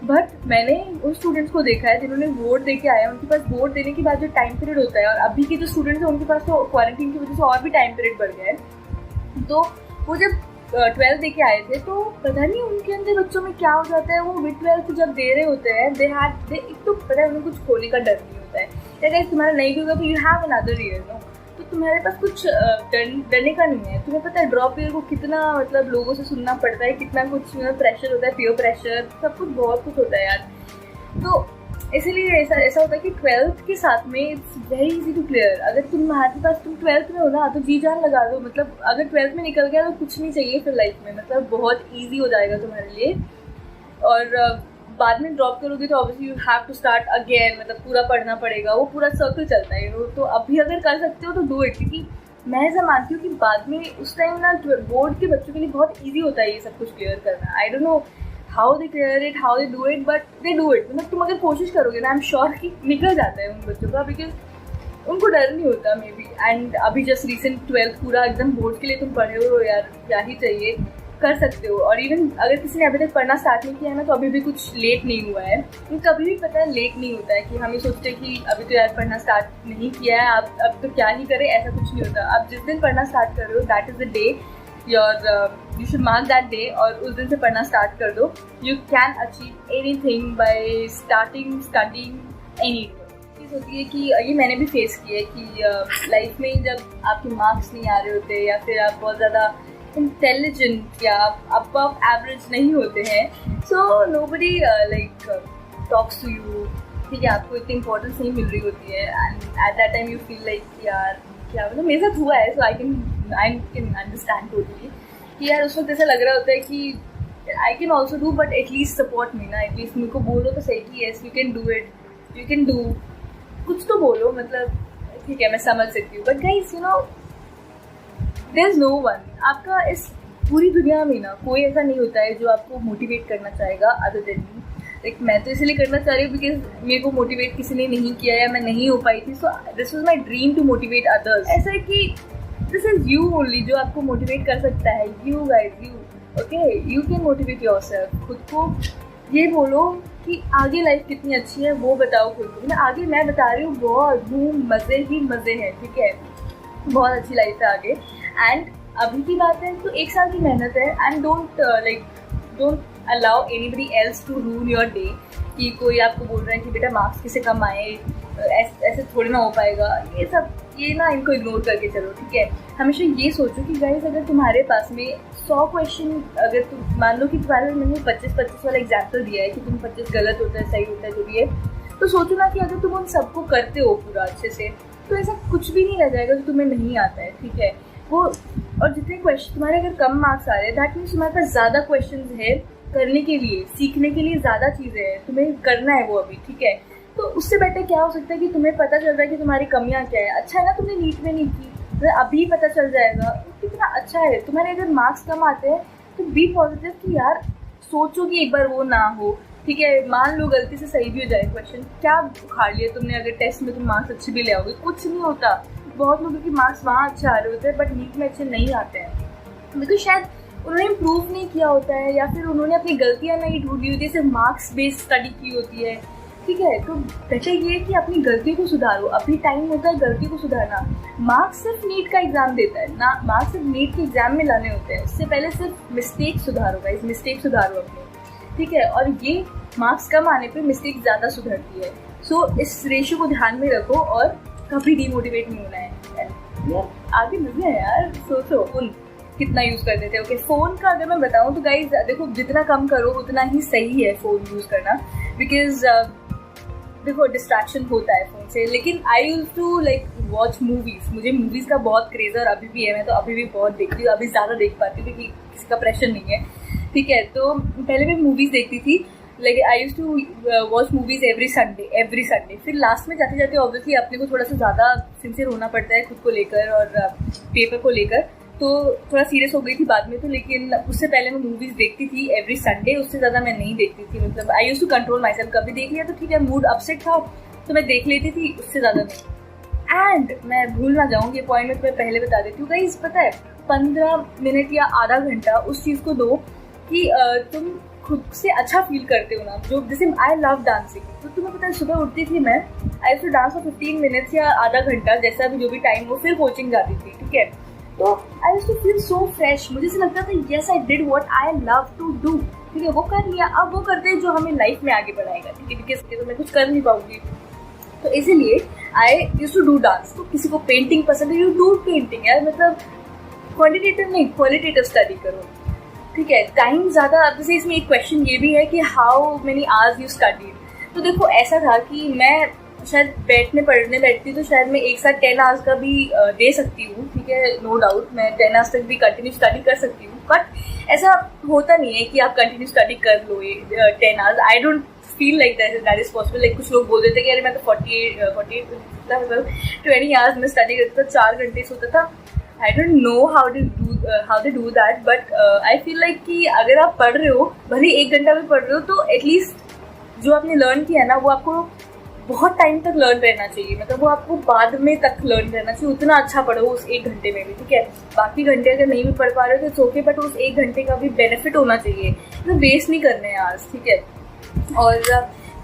But मैंने उन स्टूडेंट्स को देखा है जिन्होंने बोर्ड दे के आए हैं, उनके पास बोर्ड देने के बाद जो टाइम पीरियड होता है, और अभी के जो स्टूडेंट्स हैं उनके पास तो क्वारंटीन की वजह से और भी टाइम पीरियड बढ़ गया है। तो वो जब 12th दे के आए थे, तो पता नहीं उनके अंदर बच्चों में क्या हो जाता है, वो मिड 12th जब दे रहे होते हैं, एक तो पता है उन्हें कुछ खोने का डर नहीं होता है, अगर तुम्हारा नहीं भी होगा तो you have another year no, तो तुम्हारे पास कुछ डरने का नहीं है। तुम्हें पता है ड्रॉप ईयर को कितना मतलब लोगों से सुनना पड़ता है, कितना कुछ प्रेशर होता है, पीयर प्रेशर, सब कुछ बहुत कुछ होता है यार। तो इसीलिए ऐसा होता है कि 12th के साथ में it's very easy to clear. अगर तुम्हारे पास तुम 12th में हो ना, तो जी जान लगा दो, मतलब अगर 12th में निकल गया तो कुछ नहीं चाहिए फिर लाइफ में, मतलब बहुत ईजी हो जाएगा तुम्हारे लिए। और बाद में ड्रॉप करोगे तो obviously you have to start again, मतलब पूरा पढ़ना पड़ेगा, वो पूरा सर्कल चलता है तो अभी अगर कर सकते हो तो डू इट, क्योंकि मैं ऐसा मानती हूँ कि बाद में उस टाइम ना बोर्ड के बच्चों के लिए बहुत ईजी होता है ये सब कुछ क्लियर करना। आई don't know how they clear it, how they do it, but they do it. मतलब तुम अगर कोशिश करोगे ना, आई एम श्योर कि निकल जाता है उन बच्चों का, बिकॉज उनको डर नहीं होता मे बी। एंड अभी जस्ट रिसेंट 12th पूरा एकदम बोर्ड के लिए तुम पढ़े हो यार, क्या ही चाहिए, कर सकते हो। और इवन अगर किसी ने अभी तक पढ़ना स्टार्ट नहीं किया है ना, तो अभी भी कुछ लेट नहीं हुआ है। कभी भी पता है लेट नहीं होता है कि हम ये सोचते हैं कि अभी तो यार पढ़ना स्टार्ट नहीं किया है, आप अब तो क्या ही करें, ऐसा कुछ नहीं होता। आप जिस दिन पढ़ना स्टार्ट कर रहे हो, that is the day you should mark that day, और उस दिन से पढ़ना स्टार्ट कर दो। You can achieve anything by starting studying any चीज़। होती है कि ये मैंने भी फेस किया है कि लाइफ में जब आपके मार्क्स नहीं आ रहे होते, या फिर आप बहुत ज़्यादा इंटेलिजेंट या अबव एवरेज नहीं होते हैं, so nobody like talks to you, ठीक है, आपको इतनी इंपॉर्टेंस नहीं मिल रही होती है, and eight that time you feel like यार क्या, मतलब मेरे साथ हुआ है, so I can understand totally कि यार उस वक्त ऐसा लग रहा होता है कि I can also do, but at least support me ना, एटलीस्ट मेरे को बोलो तो सही कि yes you can do it, you can do, कुछ तो बोलो, मतलब ठीक है मैं समझ सकती हूँ। But guys you know there is no one, आपका इस पूरी दुनिया में ना कोई ऐसा नहीं होता है जो आपको मोटिवेट करना चाहेगा अदर देन मी। लाइक मैं तो इसलिए करना चाह रही हूँ बिकॉज मेरे को मोटिवेट किसी ने नहीं किया या मैं नहीं हो पाई थी, so this was my dream to motivate others. ऐसा है कि दिस इज यू ओनली जो आपको मोटिवेट कर सकता है, you guys, you okay, you can motivate yourself. खुद को ये बोलो कि आगे लाइफ कितनी अच्छी है, वो बताओ खुद को। आगे मैं बता रही हूँ बहुत धूम मज़े ही मज़े हैं, ठीक है, बहुत अच्छी लाइफ है आगे। एंड अभी की बात है तो 1 साल की मेहनत है, and don't allow anybody else to rule your day, कि कोई आपको बोल रहा है कि बेटा मार्क्स किसे कम आए, ऐसे थोड़ी ना हो पाएगा, ये ना इनको इग्नोर करके चलो, ठीक है। हमेशा ये सोचो कि गाइस अगर तुम्हारे पास में 100 क्वेश्चन, अगर तुम मान लो कि तुम्हारे मैंने 25 वाला एग्जाम्पल दिया है कि तुम 25 गलत होता है सही होता है जो भी है, तो सोचो ना कि अगर तुम उन सबको करते हो पूरा अच्छे से, तो ऐसा कुछ भी नहीं रह जाएगा जो तुम्हें नहीं आता है, ठीक है। वो और जितने क्वेश्चन तुम्हारे अगर कम मार्क्स आ रहे हैं, दैट मीन्स तुम्हारे पास ज़्यादा क्वेश्चन है करने के लिए, सीखने के लिए ज़्यादा चीज़ें हैं, तुम्हें करना है वो अभी, ठीक है। तो उससे बेटर क्या हो सकता है कि तुम्हें पता चल रहा है कि तुम्हारी कमियां क्या है। अच्छा है ना तुमने नीट में नहीं की, तो अभी पता चल जाएगा, कितना अच्छा है। तुम्हारे अगर मार्क्स कम आते हैं तो बी पॉजिटिव कि यार सोचो कि एक बार वो ना हो, ठीक है। मान लो गलती से सही भी हो जाए क्वेश्चन, क्या उखाड़ लिया तुमने, अगर टेस्ट में तुम मार्क्स अच्छे भी ले आओगे, कुछ नहीं होता। बहुत लोगों के मार्क्स वहाँ अच्छे आ रहे होते हैं बट नीट में अच्छे नहीं आते हैं, बिकॉज शायद उन्होंने इम्प्रूव नहीं किया होता है, या फिर उन्होंने अपनी गलतियाँ नहीं ढूंढी होती है, सिर्फ मार्क्स बेस्ड स्टडी की होती है, ठीक है। तो बेटर ये है कि अपनी गलती को सुधारो, अभी टाइम होता है गलती को सुधारना। मार्क्स सिर्फ नीट का एग्जाम देता है ना, मार्क्स सिर्फ नीट के एग्जाम में लाने होते हैं, उससे पहले सिर्फ मिस्टेक सुधारो गाइस, मिस्टेक सुधारो अपनी, ठीक है, और ये मार्क्स कम आने पे मिस्टेक ज़्यादा सुधरती है। सो इस रेशियो को ध्यान में रखो और कभी डीमोटिवेट नहीं होना है यार। आगे नहीं है यार, सोचो फोन कितना यूज़ करते थे। ओके, फ़ोन का अगर मैं बताऊँ तो गाइज देखो, जितना कम करो उतना ही सही है फ़ोन यूज़ करना, बिकॉज देखो डिस्ट्रैक्शन होता है फ़ोन से। लेकिन I use to like watch movies, मुझे मूवीज़ का बहुत क्रेज़ है और अभी भी है, मैं तो अभी भी बहुत देखती हूँ, अभी ज़्यादा देख पाती हूँ क्योंकि किसी का प्रेशर नहीं है, ठीक है। तो पहले मैं मूवीज़ देखती थी, like I use to watch movies every Sunday. फिर लास्ट में जाते जाते ऑब्वियसली अपने को थोड़ा सा ज़्यादा सिंसियर होना पड़ता है खुद को लेकर और पेपर को लेकर, तो थोड़ा सीरियस हो गई थी बाद में तो। लेकिन उससे पहले मैं मूवीज़ देखती थी एवरी संडे, उससे ज़्यादा मैं नहीं देखती थी। मतलब I use to control my self, कभी देख लिया तो ठीक है, मूड अपसेट था तो मैं देख लेती थी, उससे ज़्यादा नहीं। एंड मैं भूल ना जाऊँ ये पॉइंट में तुम्हें पहले बता देती हूँ गाइस, पता है 15 मिनट या आधा घंटा उस चीज़ को दो कि तुम खुद से अच्छा फील करते हो ना। जो जैसे आई लव डांसिंग, तो तुम्हें पता है सुबह उठती थी मैं, I used to dance for 15 minutes या आधा घंटा, जैसा भी जो भी टाइम हो, फिर कोचिंग जाती थी, ठीक है। तो I used to feel so fresh, मुझे ऐसा लगता था yes I did what I love to do, ठीक है। वो कर लिया, अब वो करते हैं जो हमें लाइफ में आगे बढ़ाएगा, ठीक है, बिकॉज तो मैं कुछ कर नहीं पाऊंगी। तो इसीलिए I used to do dance. तो किसी को पेंटिंग पसंद है, यू डू पेंटिंग यार, मतलब क्वांटिटेटिव नहीं क्वालिटेटिव स्टडी करो, ठीक है। टाइम ज़्यादा, अब जैसे इसमें एक क्वेश्चन ये भी है कि how many hours you studied. तो देखो ऐसा था कि मैं शायद पढ़ने बैठती तो शायद मैं एक साथ 10 आवर्स का भी दे सकती हूँ, ठीक है, नो डाउट मैं 10 आवर्स तक भी कंटिन्यू स्टडी कर सकती हूँ। बट ऐसा होता नहीं है कि आप कंटिन्यू स्टडी कर लो ये 10 hours, I don't feel like that is possible. Like कुछ लोग बोल देते कि अरे मैं तो 48 मतलब 20 आवर्स में स्टडी करता था, 4 घंटे सोता था। I don't know how they do that, but I feel like कि अगर आप पढ़ रहे हो, भले 1 घंटा भी पढ़ रहे हो, तो एटलीस्ट जो आपने लर्न किया ना वो आपको बहुत टाइम तक लर्न रहना चाहिए, मतलब वो आपको बाद में तक लर्न करना चाहिए। उतना अच्छा पढ़ो उस 1 घंटे में भी, ठीक है। बाकी घंटे अगर नहीं भी पढ़ पा रहे हो तो ओके, बट उस 1 घंटे का भी बेनिफिट होना चाहिए, तो वेस्ट नहीं करने हैं आज, ठीक है। और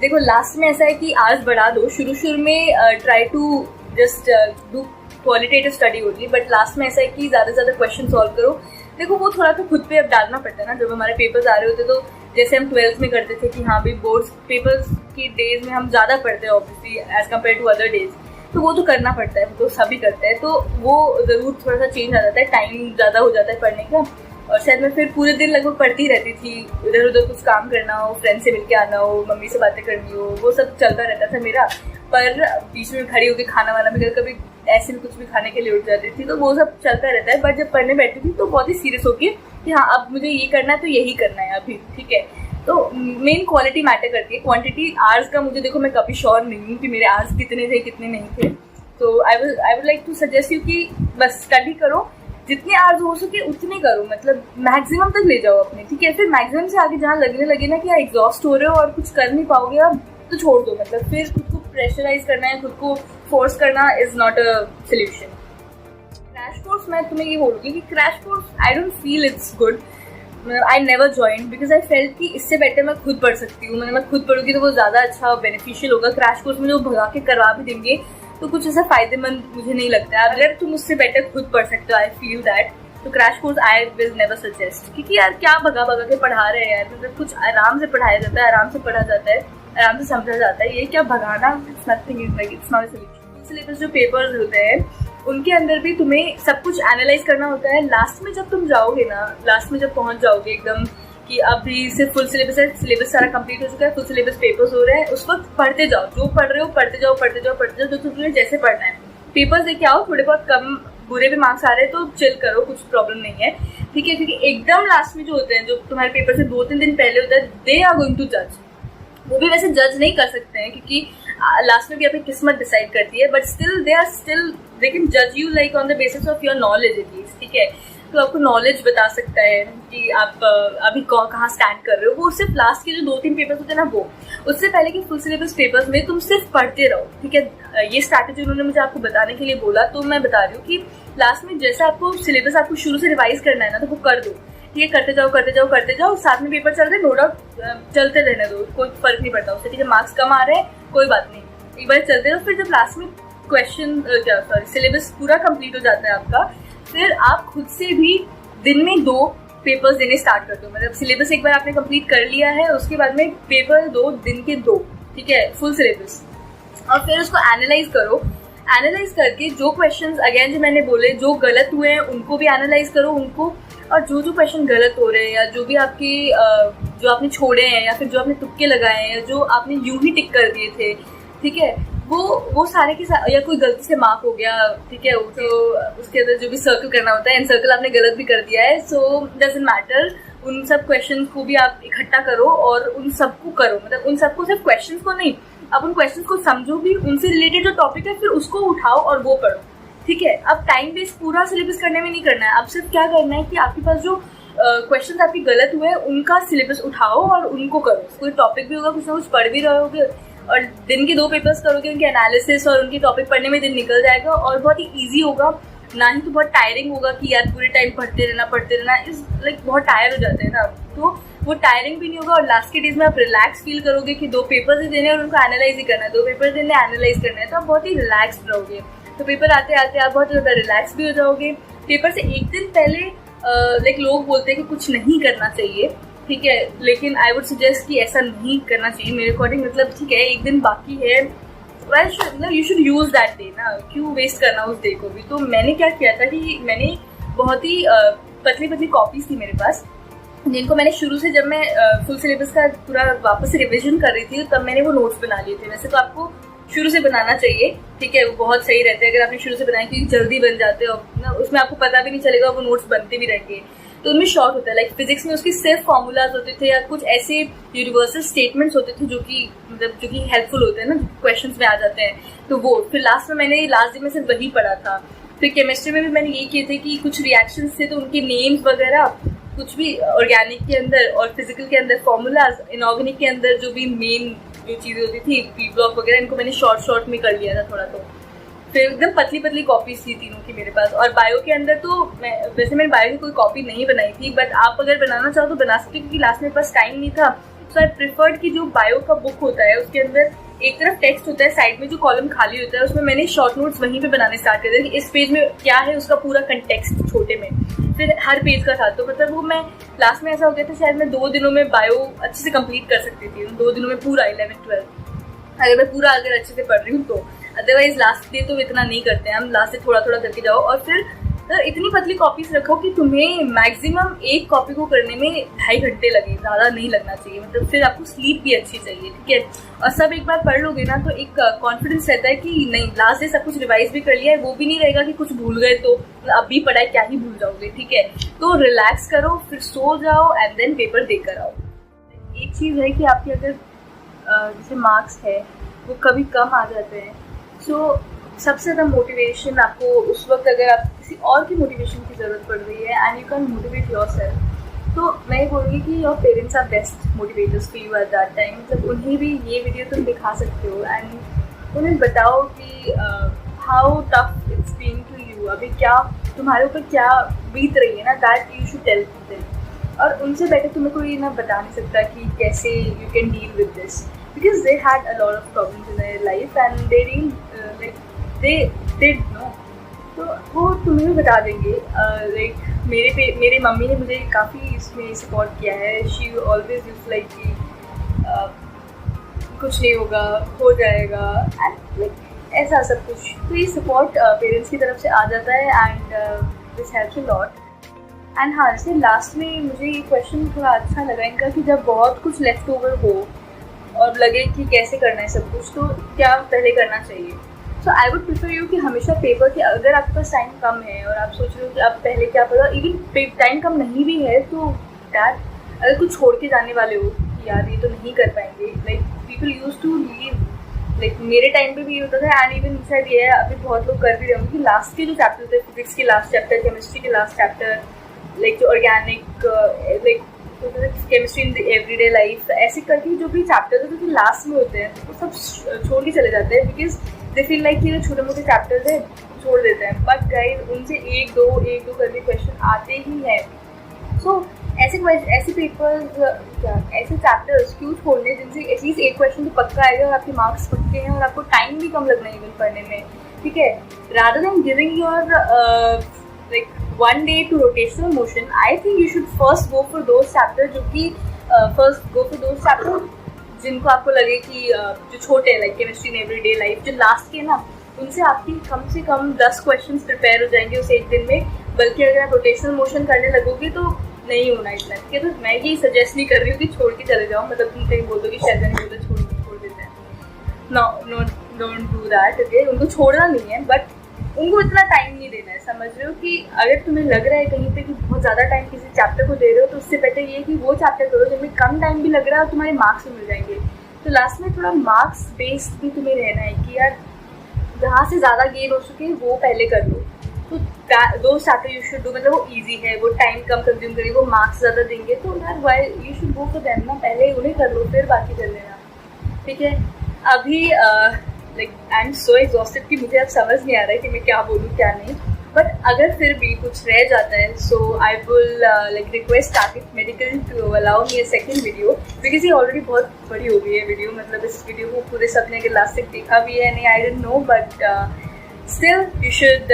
देखो लास्ट में ऐसा है कि आज बढ़ा दो, शुरू में try to just do qualitative study होती है, बट लास्ट में ऐसा है कि ज़्यादा से ज़्यादा क्वेश्चन सॉल्व करो। देखो वो थोड़ा तो खुद पे अब डालना पड़ता है ना, जब हमारे पेपर्स आ रहे होते तो जैसे हम 12th में करते थे कि हाँ भाई बोर्ड्स पेपर्स की डेज में हम ज़्यादा पढ़ते हैं obviously as compare to other days, तो वो तो करना पड़ता है, वो तो सभी करते हैं। तो वो ज़रूर थोड़ा सा चेंज आ जाता है, टाइम ज़्यादा हो जाता है पढ़ने का। और शायद मैं फिर पूरे दिन लगभग पढ़ती रहती थी, इधर उधर कुछ काम करना हो, फ्रेंड से मिलके आना हो, मम्मी से बातें करनी हो, वो सब चलता रहता था मेरा। पर बीच में खड़ी होकर खाना वाना भी कभी ऐसे भी कुछ भी खाने के लिए उठ जाती थी, तो वो सब चलता रहता है। बट जब पढ़ने बैठती थी तो बहुत ही सीरियस होके कि हाँ अब मुझे ये करना है तो यही करना है अभी, ठीक है। तो मेन क्वालिटी मैटर करती है, क्वांटिटी आवर्स का मुझे देखो मैं कभी श्योर नहीं हूँ कि मेरे आवर्स कितने थे कितने नहीं थे। तो I would like to suggest you कि बस स्टडी करो, जितने आवर्स हो सके उतने करो, मतलब मैक्सिमम तक ले जाओ अपने, ठीक है। फिर मैक्सिमम से आगे जहाँ लगने लगे ना कि आप एग्जॉस्ट हो रहे हो और कुछ कर नहीं पाओगे अब, तो छोड़ दो। मतलब फिर खुद को प्रेशराइज करना है, खुद को फोर्स करना is not a solution. Crash course, मैं तुम्हें ये बोलूँगी कि crash course I don't feel it's good, I never join because I felt कि इससे बेटर मैं खुद पढ़ सकती हूँ। मैं खुद पढ़ूंगी तो वो ज़्यादा अच्छा बेनिफिशियल होगा। क्रैश कोर्स में जो भगा के करवा भी देंगे तो कुछ ऐसा फायदेमंद मुझे नहीं लगता है। अगर तुम उससे बेटर खुद पढ़ सकते हो, आई फील दैट, तो crash course I will never suggest. क्योंकि यार क्या भगा के पढ़ा रहे हैं यार, मतलब कुछ आराम से पढ़ाया जाता है, आराम से पढ़ा जाता है, आराम से समझा जाता है। ये क्या भगाना, it's nothing, is like it's not a solution. Syllabus जो पेपर्स होते हैं उनके अंदर भी तुम्हें सब कुछ एनालाइज करना होता है। लास्ट में जब तुम जाओगे ना, लास्ट में जब पहुंच जाओगे एकदम कि अभी सिर्फ फुल सिलेबस है, सिलेबस सारा कंप्लीट हो चुका है, फुल सिलेबस पेपर्स हो रहे हैं, उस वक्त पढ़ते जाओ, जो पढ़ रहे हो पढ़ते जाओ, जो तुम्हें जैसे पढ़ना है। पेपर्स देके आओ, थोड़े बहुत कम बुरे भी मार्क्स आ रहे हैं तो चिल करो, कुछ प्रॉब्लम नहीं है, ठीक है। क्योंकि एकदम लास्ट में जो होते हैं, जो तुम्हारे पेपर से 2-3 दिन पहले होता है, दे आर गोइंग टू जज। वो भी वैसे जज नहीं कर सकते हैं क्योंकि लास्ट में भी अपनी किस्मत डिसाइड करती है, बट स्टिल दे कैन जज you like on the basis of your knowledge at least, ठीक है। तो आपको नॉलेज बता सकता है कि आप अभी कहाँ स्टैंड कर रहे हो। वो सिर्फ लास्ट के जो 2-3 पेपर्स होते हैं ना, वो उससे पहले कि फुल सिलेबस पेपर्स में तुम सिर्फ पढ़ते रहो, ठीक है। ये स्ट्रैटेजी उन्होंने मुझे आपको बताने के लिए बोला, तो मैं बता रही हूँ कि लास्ट में जैसा आपको सिलेबस आपको शुरू से रिवाइज करना है ना, तो वो कर दो, ठीक है। करते जाओ, साथ में पेपर चल रहे, नो डाउट चलते रहने दो, कोई फर्क नहीं पड़ता उससे, ठीक है। मार्क्स कम आ रहे हैं कोई बात नहीं, एक बार चलते रहो। फिर जब लास्ट में सिलेबस पूरा कंप्लीट हो जाता है आपका, फिर आप खुद से भी दिन में 2 पेपर्स देने स्टार्ट कर दो। मतलब सिलेबस एक बार आपने कंप्लीट कर लिया है, उसके बाद में पेपर दो दिन के 2, ठीक है, फुल सिलेबस, और फिर उसको एनालाइज करो। एनालाइज करके जो क्वेश्चंस अगेन जो मैंने बोले जो गलत हुए हैं उनको भी एनालाइज करो उनको, और जो जो क्वेश्चन गलत हो रहे हैं या जो भी आपके जो आपने छोड़े हैं या फिर जो आपने तुक्के लगाए हैं या जो आपने यूं ही टिक कर दिए थे, ठीक है, वो सारे के साथ, या कोई गलती से मार्क हो गया, ठीक है, तो उसके अंदर जो भी सर्कल करना होता है, एंड सर्कल आपने गलत भी कर दिया है, सो डजंट मैटर, उन सब क्वेश्चन को भी आप इकट्ठा करो और उन सबको करो। मतलब उन सबको, सिर्फ क्वेश्चन को नहीं, आप उन क्वेश्चन को समझो भी, उनसे रिलेटेड जो टॉपिक है फिर उसको उठाओ और वो पढ़ो, ठीक है। अब टाइम वेस्ट पूरा सिलेबस करने में नहीं करना है, अब सिर्फ क्या करना है कि आपके पास जो क्वेश्चन आपके गलत हुए हैं उनका सिलेबस उठाओ और उनको करो। कोई टॉपिक भी होगा, कुछ ना कुछ पढ़ भी रहोगे, और दिन के 2 पेपर्स करोगे, उनके एनालिसिस और उनके टॉपिक पढ़ने में दिन निकल जाएगा और बहुत ही ईजी होगा, ना ही तो बहुत टायरिंग होगा कि यार पूरे टाइम पढ़ते रहना इज लाइक बहुत टायर हो जाते हैं ना, तो वो टायरिंग भी नहीं होगा, और लास्ट के डेज में आप रिलैक्स फील करोगे कि 2 पेपर्स ही देने और उनको एनालाइज ही करना है, 2 पेपर देने एनालाइज करना है, तो आप बहुत ही रिलैक्सड रहोगे। तो पेपर आते आते आप बहुत ज़्यादा रिलैक्स भी हो जाओगे। पेपर से एक दिन पहले लाइक लोग बोलते हैं कि कुछ नहीं करना चाहिए, ठीक है, लेकिन आई वुड सजेस्ट कि ऐसा नहीं करना चाहिए मेरे अकॉर्डिंग। मतलब ठीक है, एक दिन बाकी है, you should use that day ना, क्यों वेस्ट करना उस डे को भी। तो मैंने क्या किया था कि मैंने बहुत ही पतली पतली कॉपीज थी मेरे पास, जिनको मैंने शुरू से, जब मैं फुल सिलेबस का पूरा वापस से रिविजन कर रही थी तब मैंने वो नोट्स बना लिए थे। वैसे तो आपको शुरू से बनाना चाहिए, ठीक है, वो बहुत सही रहता है अगर आपने शुरू से बनाया, क्योंकि जल्दी बन जाते हो ना, उसमें आपको पता भी नहीं चलेगा, वो नोट्स बनते भी रहेंगे। तो उनमें शॉर्ट होता है, लाइक फिजिक्स में उसके सिर्फ फॉर्मूलाज होते थे या कुछ ऐसे यूनिवर्सल स्टेटमेंट्स होते थे जो कि मतलब जो कि हेल्पफुल होते हैं ना, क्वेश्चंस में आ जाते हैं, तो वो फिर लास्ट डे में सिर्फ वही पढ़ा था। फिर केमिस्ट्री में भी मैंने ये किए थे कि कुछ रिएक्शंस थे तो उनके नेम्स वगैरह, कुछ भी ऑर्गेनिक के अंदर और फिजिकल के अंदर फॉर्मूलाज, इनऑर्गेनिक के अंदर जो भी मेन जो चीज़ें होती थी, पी ब्लॉक वगैरह, इनको मैंने शॉर्ट में कर लिया था थोड़ा। तो फिर एकदम पतली पतली कॉपीज थी तीनों की मेरे पास। और बायो के अंदर तो वैसे मैंने बायो की कोई कॉपी नहीं बनाई थी, बट आप अगर बनाना चाहो तो बना सकते, क्योंकि लास्ट मेरे पास टाइम नहीं था। सो आई प्रिफर्ड कि जो बायो का बुक होता है उसके अंदर एक तरफ टेक्स्ट होता है, साइड में जो कॉलम खाली होता है उसमें मैंने शॉर्ट नोट्स वहीं पे बनाने स्टार्ट कर दिया कि इस पेज में क्या है उसका पूरा कंटेक्स्ट छोटे में, फिर हर पेज का था। तो मतलब वो मैं लास्ट में ऐसा हो गया था, शायद मैं 2 दिनों में बायो अच्छे से कंप्लीट कर सकती थी, 2 दिनों में पूरा 11-12, अगर मैं पूरा अगर अच्छे से पढ़ रही हूँ तो। अदरवाइज लास्ट डे तो इतना नहीं करते हैं हम, लास्ट से थोड़ा थोड़ा करके जाओ। और फिर इतनी पतली कॉपीज रखो कि तुम्हें मैक्सिमम एक कॉपी को करने में 2.5 घंटे लगे, ज़्यादा नहीं लगना चाहिए। मतलब फिर आपको स्लीप भी अच्छी चाहिए, ठीक है, और सब एक बार पढ़ लोगे ना तो एक कॉन्फिडेंस रहता है कि नहीं लास्ट डे सब कुछ रिवाइज भी कर लिया है, वो भी नहीं रहेगा कि कुछ भूल गए तो अब भी पढ़ाई क्या ही भूल जाओगे, ठीक है। तो रिलैक्स करो, फिर सो जाओ एंड देन पेपर देकर आओ। एक चीज़ है कि आपके अगर जैसे मार्क्स है वो कभी कम आ जाते हैं, सो सबसे ज़्यादा मोटिवेशन आपको उस वक्त, अगर आप किसी और की मोटिवेशन की ज़रूरत पड़ रही है and you can motivate yourself, तो मैं ये बोलूँगी कि your parents are best motivators for you at that time. मतलब उन्हें भी ये वीडियो तुम दिखा सकते हो एंड उन्हें बताओ कि how tough it's being to you, अभी क्या तुम्हारे ऊपर क्या बीत रही है ना, that you should tell them. और उनसे बेटर तुम्हें कोई ना बता नहीं सकता कि कैसे you can deal with this, because they had a lot of problems in their life and they really like they did no, तो वो तुम्हें भी बता देंगे। लाइक मेरे मम्मी ने मुझे काफ़ी इसमें सपोर्ट किया है। शी ऑलवेज यूज लाइक कि कुछ नहीं होगा, हो जाएगा, एंड लाइक ऐसा सब कुछ। तो ये सपोर्ट पेरेंट्स की तरफ से आ जाता है and this helps a lot. And हाँ, जैसे लास्ट में मुझे ये क्वेश्चन थोड़ा अच्छा लगा इनका कि जब बहुत कुछ लेफ्ट ओवर हो और लगे कि कैसे करना है सब कुछ, तो क्या पहले करना चाहिए। सो आई वुड प्रिफर यू कि हमेशा पेपर के, अगर आपके पास टाइम कम है और आप सोच रहे हो कि आप पहले क्या पढ़ो, इवन टाइम कम नहीं भी है तो दैट, अगर कुछ छोड़ के जाने वाले हो कि यार ये तो नहीं कर पाएंगे, like people use to leave, like मेरे टाइम पे भी होता था एंड इवन शायद ये अभी बहुत लोग कर भी रहे होंगे कि लास्ट के जो चैप्टर थे, फिजिक्स के लास्ट चैप्टर, केमिस्ट्री के लास्ट चैप्टर, लाइक जो organic, like chemistry in the everyday life, ऐसे करके जो भी चैप्टर होते हैं जो लास्ट में होते हैं वो सब छोड़ के चले जाते हैं, बिकॉज दे फील लाइक कि जो छोटे मोटे चैप्टर्स हैं छोड़ देते हैं। बट गाइस, उनसे एक दो करके क्वेश्चन आते ही हैं। सो ऐसे पेपर्स, ऐसे चैप्टर्स क्यों छोड़ने जिनसे एटलीस्ट एक क्वेश्चन तो पक्का आएगा और आपके मार्क्स पक्के हैं और आपको टाइम भी कम लगना है इवन पढ़ने में, ठीक है, rather than giving your like 1 day to rotational motion, I think you should first go for those chapters जिनको आपको लगे कि जो छोटे हैं, like chemistry in everyday life, जो लास्ट के ना, उनसे आपकी कम से कम 10 क्वेश्चंस प्रिपेयर हो जाएंगे उस एक दिन में। बल्कि अगर आप रोटेशनल मोशन करने लगोगे तो नहीं होना इतना, ठीक है। तो मैं ये सजेस्ट नहीं कर रही हूँ कि छोड़ के चले जाओ, मतलब तुम कहीं बोल दो कि शायद नहीं बोलते छोड़ देते हैं, no don't do that, okay. उनको छोड़ना नहीं है, बट उनको इतना टाइम नहीं देना है, समझ रहे हो। कि अगर तुम्हें लग रहा है कहीं पे कि बहुत ज़्यादा टाइम किसी चैप्टर को दे रहे हो, तो उससे बेटर ये कि वो चैप्टर करो जिनमें कम टाइम भी लग रहा है और तुम्हारे मार्क्स भी मिल जाएंगे। तो लास्ट में थोड़ा मार्क्स बेस्ड भी तुम्हें रहना है कि यार जहाँ से ज़्यादा गेन हो सके वो पहले कर लो। तो दो चैप्टर यू शुड डू, मतलब वो ईजी है, वो टाइम कम कंज्यूम करेंगे, वो मार्क्स ज़्यादा देंगे, तो यार why you should go for them ना, पहले उन्हें कर लो फिर बाकी कर लेना, ठीक है। अभी like I am so exhausted कि मुझे अब समझ नहीं आ रहा है कि मैं क्या बोलूँ क्या नहीं, बट अगर फिर भी कुछ रह जाता है, so I will like request target medical to allow me a second video, because ये ऑलरेडी बहुत बड़ी हो गई है वीडियो, मतलब इस वीडियो को पूरे सबने अगर लास्ट तक देखा भी है नहीं, आई don't no, but still you should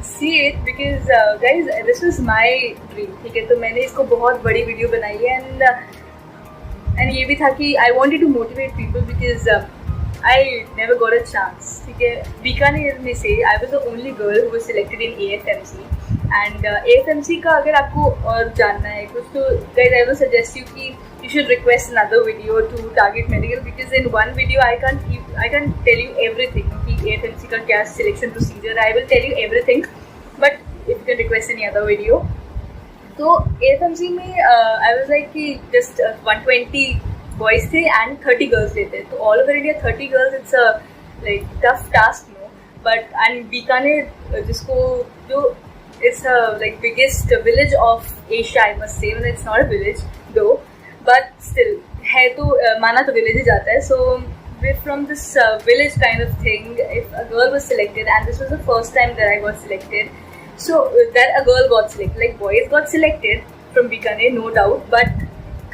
see it, because guys this was my dream, ठीक है। तो मैंने इसको बहुत बड़ी वीडियो बनाई है, एंड ये भी था कि I wanted to motivate people, because I never got a chance, ठीक है। बीकानेर में से I was the only girl who was selected in AFMC, and AFMC का अगर आपको और जानना है कुछ, तो guys I will suggest you कि you should request another video to target medical, because in one video I can't tell you everything कि AFMC का क्या selection procedure, I will tell you everything, but if you can request any other video। तो AFMC में I was like कि just 120 बॉयज़ थे एंड 30 गर्ल्स लेते, तो all over India 30 girls, it's a like tough task, no, but and Bikaner जिसको जो it's a like biggest village of Asia, I must say, मतलब it's not a village though, but still है, तो माना तो विलेज ही जाता है। सो we're from this village kind of thing. If a girl was selected, and this was the first time that I got selected, so that a girl got selected, like boys got selected from Bikaner, no doubt, but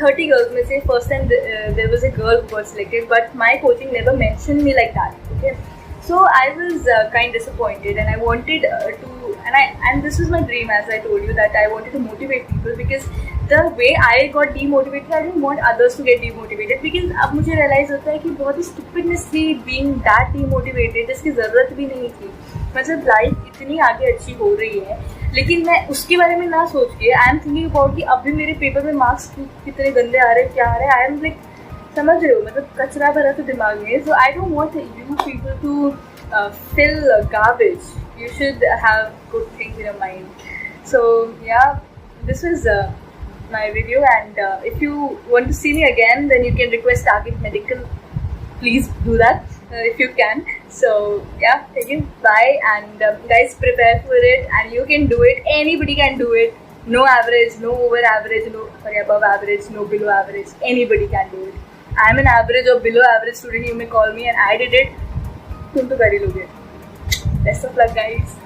30 girls में से first time there was a girl who got selected, but my coaching never mentioned me like that, okay. So I was kind disappointed, and I wanted to, and this was my dream, as I told you, that I wanted to motivate people, because the way I got demotivated, I didn't want others to get demotivated, because अब मुझे realize होता है कि बहुत ही stupidness थी being that demotivated, जिसकी ज़रूरत भी नहीं थी। मतलब लाइफ इतनी आगे अच्छी हो रही है, लेकिन मैं उसके बारे में ना सोच के आई एम थिंकिंग अबाउट कि अभी मेरे पेपर में मार्क्स कितने गंदे आ रहे हैं, क्या आ रहे हैं, आई एम लाइक, समझ रहे हो, मतलब कचरा भरा तो दिमाग में। So I don't want you people to fill garbage, you should have good things in your mind. So yeah, this was my video, and if you want to see me again, then you can request Target Medical, please do that if you can. So yeah, thank you, bye, and guys, prepare for it, and you can do it, anybody can do it, no average, no over average, no sorry above average, no below average, anybody can do it. I am an average or below average student, you may call me, and I did it, तुम तो कर ही लोगे। Best of luck guys.